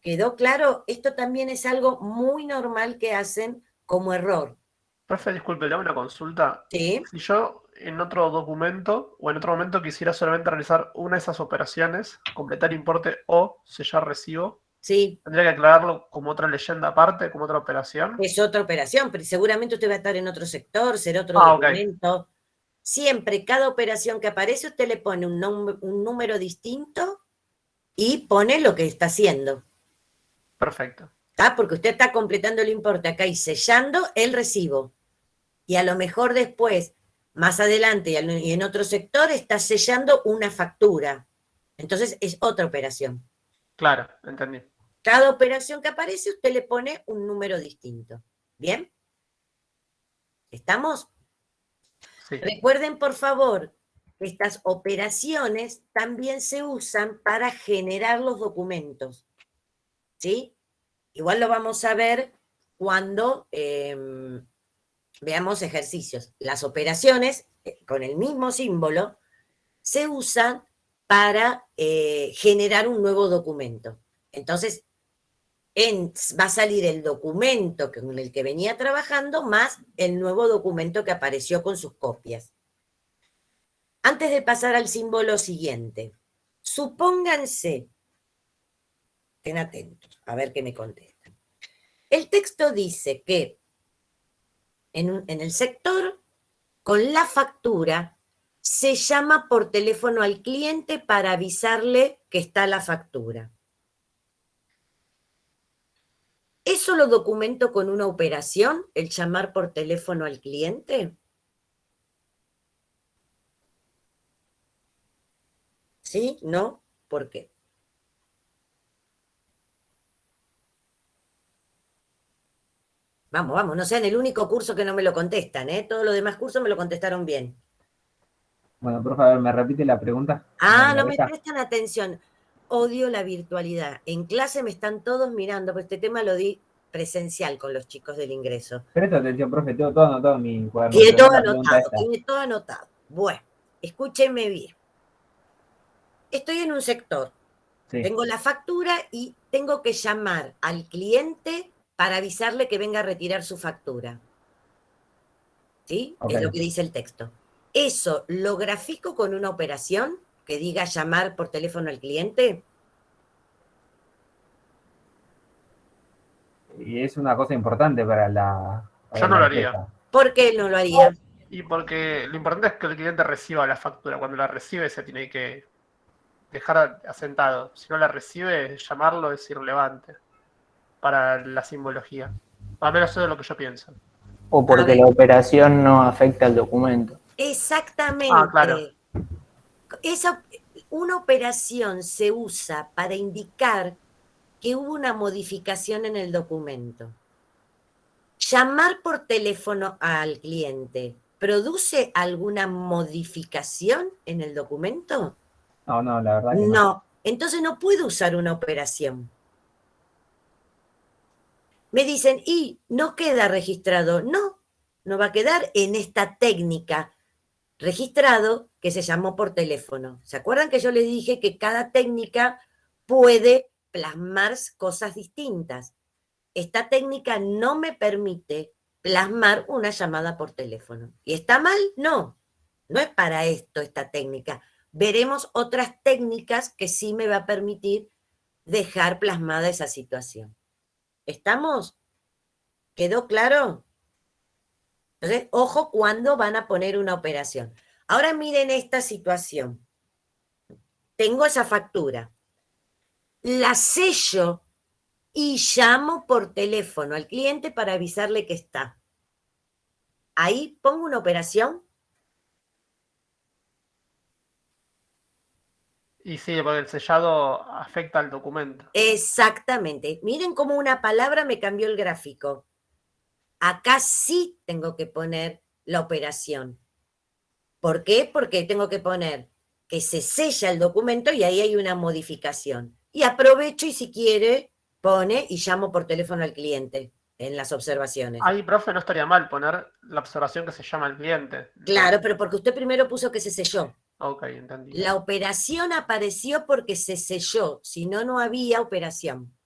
¿Quedó claro? Esto también es algo muy normal que hacen como error. Profe, disculpe, le hago una consulta. ¿Sí? Si yo en otro documento o en otro momento quisiera solamente realizar una de esas operaciones, completar importe o sellar recibo, Sí, tendría que aclararlo como otra leyenda aparte, como otra operación. es otra operación, pero seguramente usted va a estar en otro sector, será otro Ah, ok. documento. Siempre, cada operación que aparece, usted le pone un número distinto y pone lo que está haciendo. Perfecto. ¿Está? Porque usted está completando el importe acá y sellando el recibo. Y a lo mejor después, más adelante y en otro sector, está sellando una factura. Entonces es otra operación. Claro, entendí. Cada operación que aparece, usted le pone un número distinto. ¿Bien? ¿Estamos? Sí. Recuerden, por favor, que estas operaciones también se usan para generar los documentos. ¿Sí? Igual lo vamos a ver cuando veamos ejercicios. Las operaciones, con el mismo símbolo, se usan para generar un nuevo documento. Entonces, va a salir el documento con el que venía trabajando más el nuevo documento que apareció con sus copias. Antes de pasar al símbolo siguiente, supónganse, estén atentos, a ver qué me contestan. El texto dice que en el sector, con la factura, se llama por teléfono al cliente para avisarle que está la factura. ¿Eso lo documento con una operación, el llamar por teléfono al cliente? ¿Sí? ¿No? ¿Por qué? Vamos, vamos, no sean el único curso que no me lo contestan, ¿eh? Todos los demás cursos me lo contestaron bien. Bueno, profe, a ver, ¿me repite la pregunta? No me prestan atención. Odio la virtualidad. En clase me están todos mirando, porque este tema lo di presencial con los chicos del ingreso. Presta atención, profe, tengo todo anotado en mi cuaderno. Tiene pero todo la pregunta anotado, esta. tiene todo anotado. Bueno, escúchenme bien. Estoy en un sector. Sí, Tengo la factura y tengo que llamar al cliente para avisarle que venga a retirar su factura. ¿Sí? ok. Es lo que dice el texto. Eso lo grafico con una operación que diga llamar por teléfono al cliente. Y es una cosa importante para la. Yo no lo haría. ¿Por qué no lo haría? Y porque lo importante es que el cliente reciba la factura. Cuando la recibe se tiene que dejar asentado. Si no la recibe, llamarlo es irrelevante para la simbología. Al menos eso es lo que yo pienso. O porque la operación no afecta al documento. Exactamente. Claro. Una operación se usa para indicar que hubo una modificación en el documento. Llamar por teléfono al cliente, ¿produce alguna modificación en el documento? No, la verdad que no. No, entonces no puedo usar una operación. Me dicen, y no queda registrado. No, no va a quedar en esta técnica registrado que se llamó por teléfono. ¿Se acuerdan que yo les dije que cada técnica puede plasmar cosas distintas? Esta técnica no me permite plasmar una llamada por teléfono. ¿Y está mal? No, no es para esto esta técnica. Veremos otras técnicas que sí me va a permitir dejar plasmada esa situación. ¿Estamos? ¿Quedó claro? Entonces, ojo cuando van a poner una operación. Ahora miren esta situación. Tengo esa factura. La sello y llamo por teléfono al cliente para avisarle que está. Ahí pongo una operación. Y sí, porque el sellado afecta al documento. Exactamente. Miren cómo una palabra me cambió el gráfico. Acá sí tengo que poner la operación. ¿Por qué? Porque tengo que poner que se sella el documento y ahí hay una modificación. Y aprovecho y si quiere, pone y llamo por teléfono al cliente. en las observaciones. Ahí, profe, no estaría mal poner la observación que se llama el cliente. Claro, pero porque usted primero puso que se selló. Ok, entendí. La operación apareció porque se selló, si no, no había operación.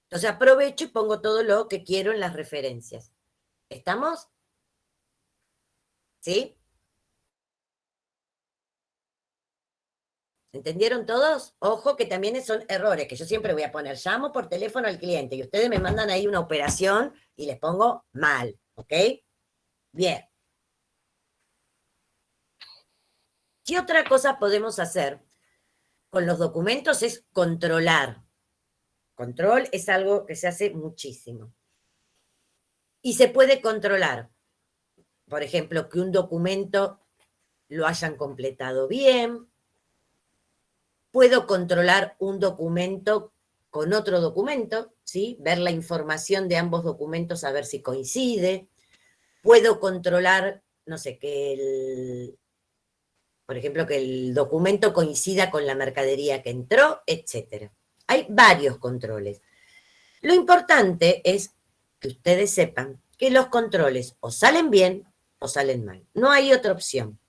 Entonces aprovecho y pongo todo lo que quiero en las referencias. ¿Estamos? ¿Sí? ¿Entendieron todos? Ojo que también son errores, que yo siempre voy a poner, llamo por teléfono al cliente y ustedes me mandan ahí una operación y les pongo mal, ¿ok? Bien. ¿Qué otra cosa podemos hacer con los documentos? Es controlar. Control es algo que se hace muchísimo. Y se puede controlar, por ejemplo, que un documento lo hayan completado bien. Puedo controlar un documento con otro documento, ¿sí? Ver la información de ambos documentos a ver si coincide. Puedo controlar, no sé, por ejemplo, que el documento coincida con la mercadería que entró, etc. Hay varios controles. Lo importante es que ustedes sepan que los controles o salen bien o salen mal. No hay otra opción.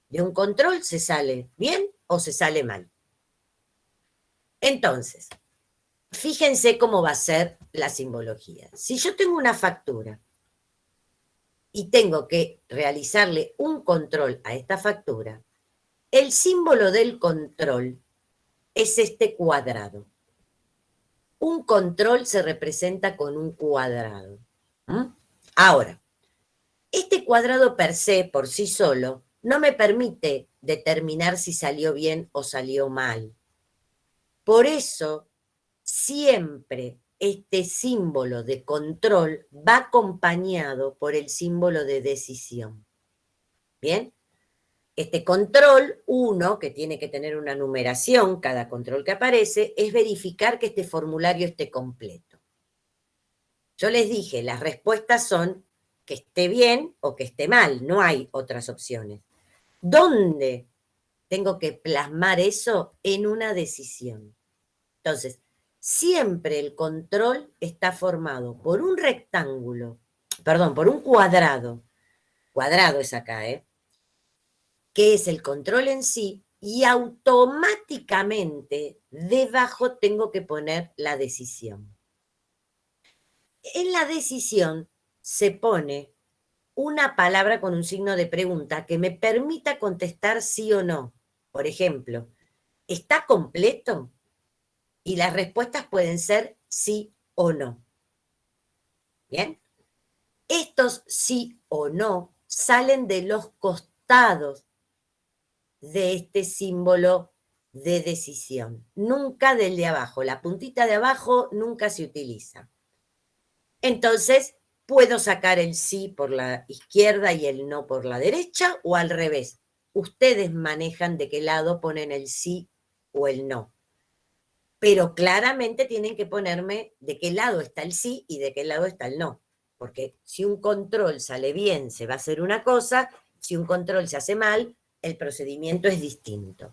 De un control se sale bien o se sale mal. Entonces, fíjense cómo va a ser la simbología. Si yo tengo una factura y tengo que realizarle un control a esta factura, el símbolo del control es este cuadrado. Un control se representa con un cuadrado. Ahora, este cuadrado per se, por sí solo, no me permite determinar si salió bien o salió mal. Por eso, siempre este símbolo de control va acompañado por el símbolo de decisión. ¿Bien? Este control 1, que tiene que tener una numeración, cada control que aparece, es verificar que este formulario esté completo. Yo les dije, las respuestas son que esté bien o que esté mal, no hay otras opciones. ¿Dónde tengo que plasmar eso? En una decisión. Entonces, siempre el control está formado por un rectángulo, perdón, por un cuadrado. Cuadrado es acá, que es el control en sí, y automáticamente debajo tengo que poner la decisión. En la decisión se pone una palabra con un signo de pregunta que me permita contestar sí o no. Por ejemplo, ¿está completo? Y las respuestas pueden ser sí o no. ¿Bien? Estos sí o no salen de los costados de este símbolo de decisión, nunca del de abajo. La puntita de abajo nunca se utiliza. Entonces, puedo sacar el sí por la izquierda y el no por la derecha, o al revés. Ustedes manejan de qué lado ponen el sí o el no. Pero claramente tienen que ponerme de qué lado está el sí y de qué lado está el no. Porque si un control sale bien, se va a hacer una cosa, si un control se hace mal, el procedimiento es distinto.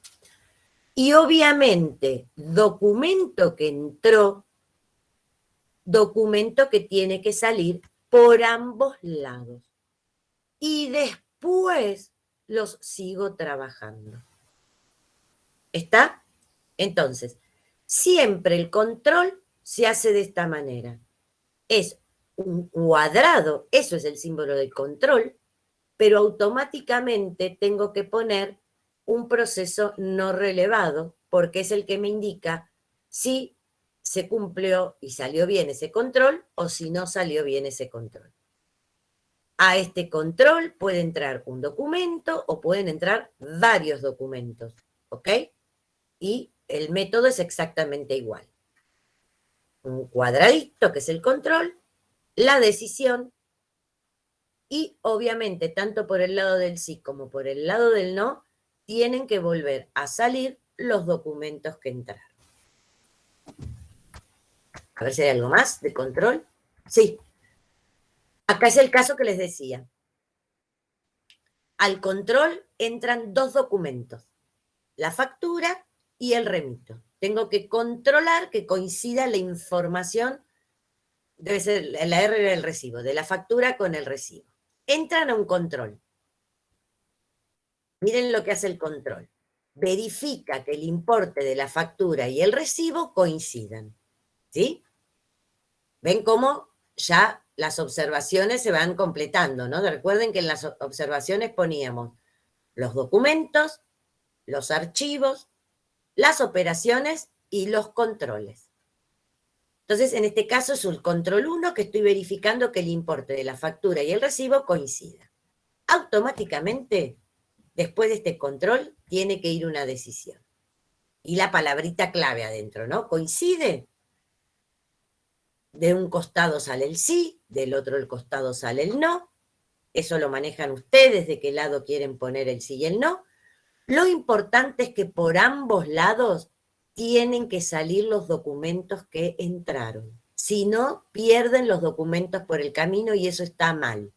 Y obviamente, documento que entró, documento que tiene que salir por ambos lados. Y después los sigo trabajando. ¿Está? Entonces, siempre el control se hace de esta manera. Es un cuadrado, eso es el símbolo del control, pero automáticamente tengo que poner un proceso no relevado, porque es el que me indica si se cumplió y salió bien ese control o si no salió bien ese control. A este control puede entrar un documento o pueden entrar varios documentos, ¿ok? Y el método es exactamente igual. Un cuadradito que es el control, la decisión, y obviamente tanto por el lado del sí como por el lado del no, tienen que volver a salir los documentos que entraron. A ver si hay algo más de control. Sí. Acá es el caso que les decía. Al control entran dos documentos, la factura y el remito. Tengo que controlar que coincida la información debe ser, la R era el recibo, de la factura con el recibo. Entran a un control. Miren lo que hace el control. Verifica que el importe de la factura y el recibo coincidan. ¿Sí? ¿Ven cómo ya las observaciones se van completando, ¿no? Recuerden que en las observaciones poníamos los documentos, los archivos, las operaciones y los controles. Entonces, en este caso es el control 1 que estoy verificando que el importe de la factura y el recibo coincida. Automáticamente, después de este control, tiene que ir una decisión. Y la palabrita clave adentro, ¿no? ¿Coincide? De un costado sale el sí, del otro el costado sale el no. Eso lo manejan ustedes, de qué lado quieren poner el sí y el no. Lo importante es que por ambos lados tienen que salir los documentos que entraron. Si no, pierden los documentos por el camino y eso está mal.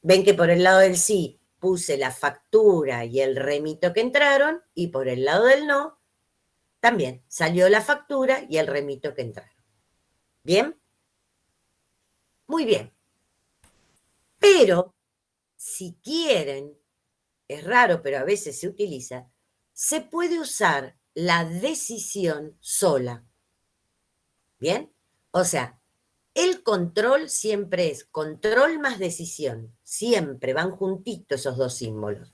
Ven que por el lado del sí puse la factura y el remito que entraron, y por el lado del no también salió la factura y el remito que entraron. ¿Bien? Muy bien. Pero, si quieren, es raro, pero a veces se utiliza, se puede usar la decisión sola. ¿Bien? O sea, el control siempre es control más decisión. Siempre van juntitos esos dos símbolos.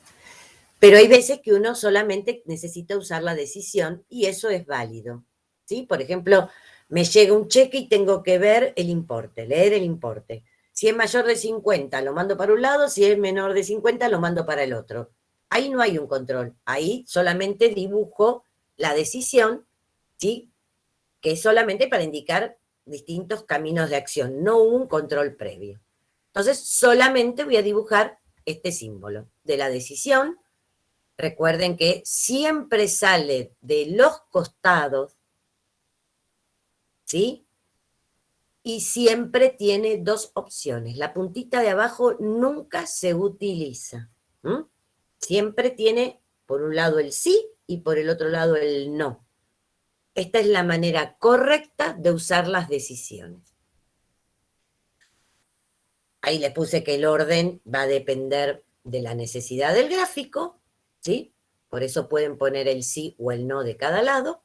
Pero hay veces que uno solamente necesita usar la decisión y eso es válido. ¿Sí? Por ejemplo, me llega un cheque y tengo que ver el importe, leer el importe. Si es mayor de 50, lo mando para un lado, si es menor de 50, lo mando para el otro. Ahí no hay un control, ahí solamente dibujo la decisión, ¿sí? Que es solamente para indicar distintos caminos de acción, no un control previo. Entonces, solamente voy a dibujar este símbolo de la decisión. Recuerden que siempre sale de los costados, ¿sí? Y siempre tiene dos opciones. La puntita de abajo nunca se utiliza. Siempre tiene por un lado el sí y por el otro lado el no. Esta es la manera correcta de usar las decisiones. Ahí les puse que el orden va a depender de la necesidad del gráfico, ¿sí? Por eso pueden poner el sí o el no de cada lado.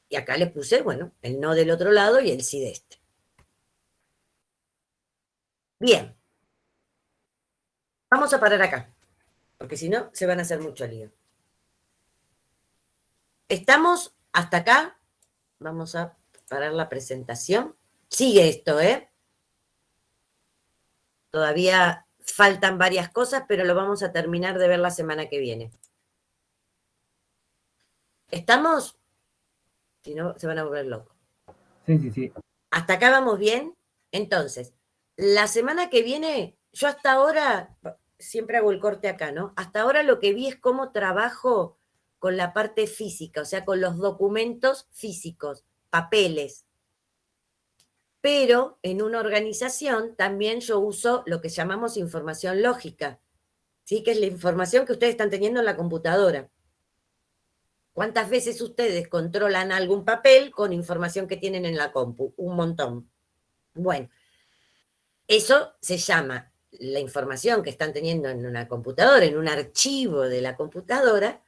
Y acá les puse, bueno, el no del otro lado y el sí de este. Bien. Vamos a parar acá, porque si no, se van a hacer mucho lío. ¿Estamos hasta acá? Vamos a parar la presentación. Sigue esto, ¿eh? Todavía faltan varias cosas, pero lo vamos a terminar de ver la semana que viene. ¿Estamos? Si no, se van a volver locos. Sí, sí, sí. ¿Hasta acá vamos bien? Entonces, la semana que viene, yo hasta ahora, siempre hago el corte acá, ¿no? Hasta ahora lo que vi es cómo trabajo con la parte física, o sea, con los documentos físicos, papeles. Pero en una organización también yo uso lo que llamamos información lógica, ¿sí? Que es la información que ustedes están teniendo en la computadora. ¿Cuántas veces ustedes controlan algún papel con información que tienen en la compu? Un montón. Bueno, eso se llama la información que están teniendo en una computadora, en un archivo de la computadora,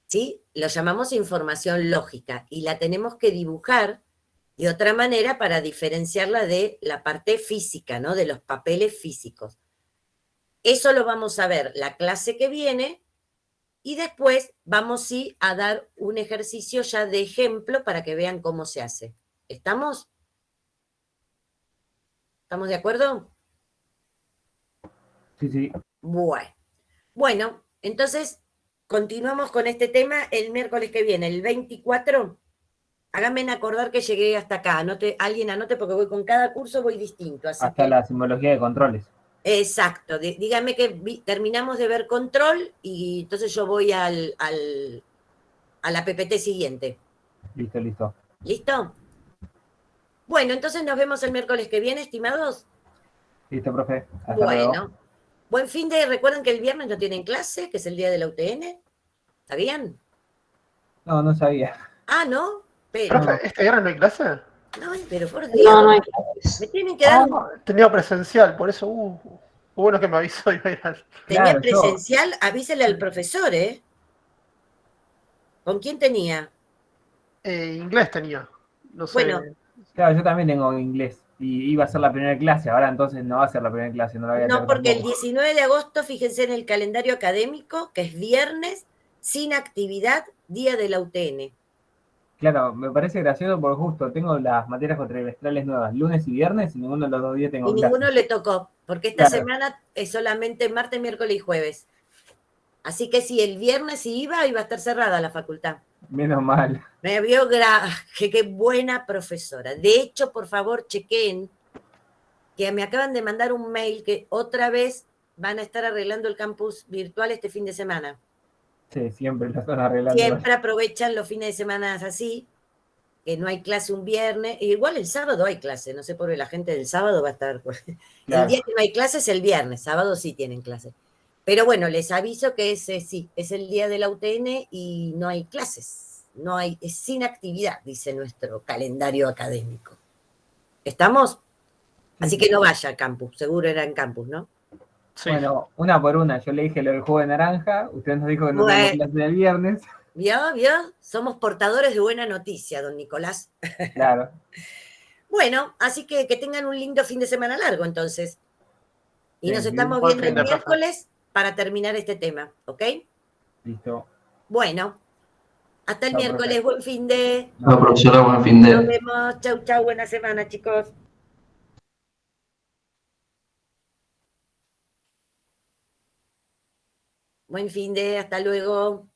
¿sí? Lo llamamos información lógica y la tenemos que dibujar de otra manera para diferenciarla de la parte física, ¿no? De los papeles físicos. Eso lo vamos a ver la clase que viene y después vamos sí a dar un ejercicio ya de ejemplo para que vean cómo se hace. ¿Estamos? ¿Estamos de acuerdo? Sí, sí. Bueno, entonces continuamos con este tema el miércoles que viene, el 24. Háganme acordar que llegué hasta acá. Alguien anote porque voy con cada curso, voy distinto. Así Hasta que... la simbología de controles. Exacto. Díganme que terminamos de ver control y entonces yo voy a la PPT siguiente. Listo, listo. ¿Listo? Bueno, entonces nos vemos el miércoles que viene, estimados. Listo, profe. Hasta Bueno. luego. Buen fin de... Recuerden que el viernes no tienen clase, que es el día de la UTN. ¿Sabían? No, no sabía. Ah, ¿no? Pero... Profe, ¿este viernes no hay clase? No, pero por No, Dios, no hay clases. me tienen que dar... Tenía presencial, por eso, bueno que me avisó. Iba a ir Tenía Claro, presencial, avísele al profesor, ¿eh? ¿Con quién tenía? inglés tenía, no sé. Bueno, Claro, yo también tengo inglés y iba a ser la primera clase, ahora entonces no va a ser la primera clase, no la voy a no, tener porque el tampoco. 19 de agosto, fíjense en el calendario académico, que es viernes, sin actividad, día de la UTN. Claro, me parece gracioso porque justo tengo las materias cuatrimestrales nuevas, lunes y viernes, y ninguno de los 2 días tengo Y clases. ninguno le tocó, porque esta Claro. semana es solamente martes, miércoles y jueves. Así que si el viernes iba a estar cerrada la facultad. Menos mal. Me vio qué buena profesora. De hecho, por favor, chequen que me acaban de mandar un mail que otra vez van a estar arreglando el campus virtual este fin de semana. Sí, siempre lo están arreglando. Siempre aprovechan los fines de semana así, que no hay clase un viernes. Igual el sábado hay clase, no sé por qué la gente del sábado va a estar. Claro. El día que no hay clase es el viernes, sábado sí tienen clase. Pero bueno, les aviso que sí, es el día de la UTN y no hay clases. No hay, es sin actividad, dice nuestro calendario académico. ¿Estamos? Así que no vaya al campus, seguro era en campus, ¿no? Sí. Bueno, una por una, yo le dije lo del jugo de naranja, usted nos dijo que no Bueno. tenemos clase el viernes. ¿Vio? Somos portadores de buena noticia, don Nicolás. Claro. Bueno, así que tengan un lindo fin de semana largo entonces. Y nos Sí, estamos buen viendo fin el de, profe. miércoles para terminar este tema, ¿ok? Listo. Bueno, hasta el Chao, miércoles, profe. buen fin de... La profesora, buen fin Nos de. vemos, chau, buena semana, chicos. Buen fin de, hasta luego.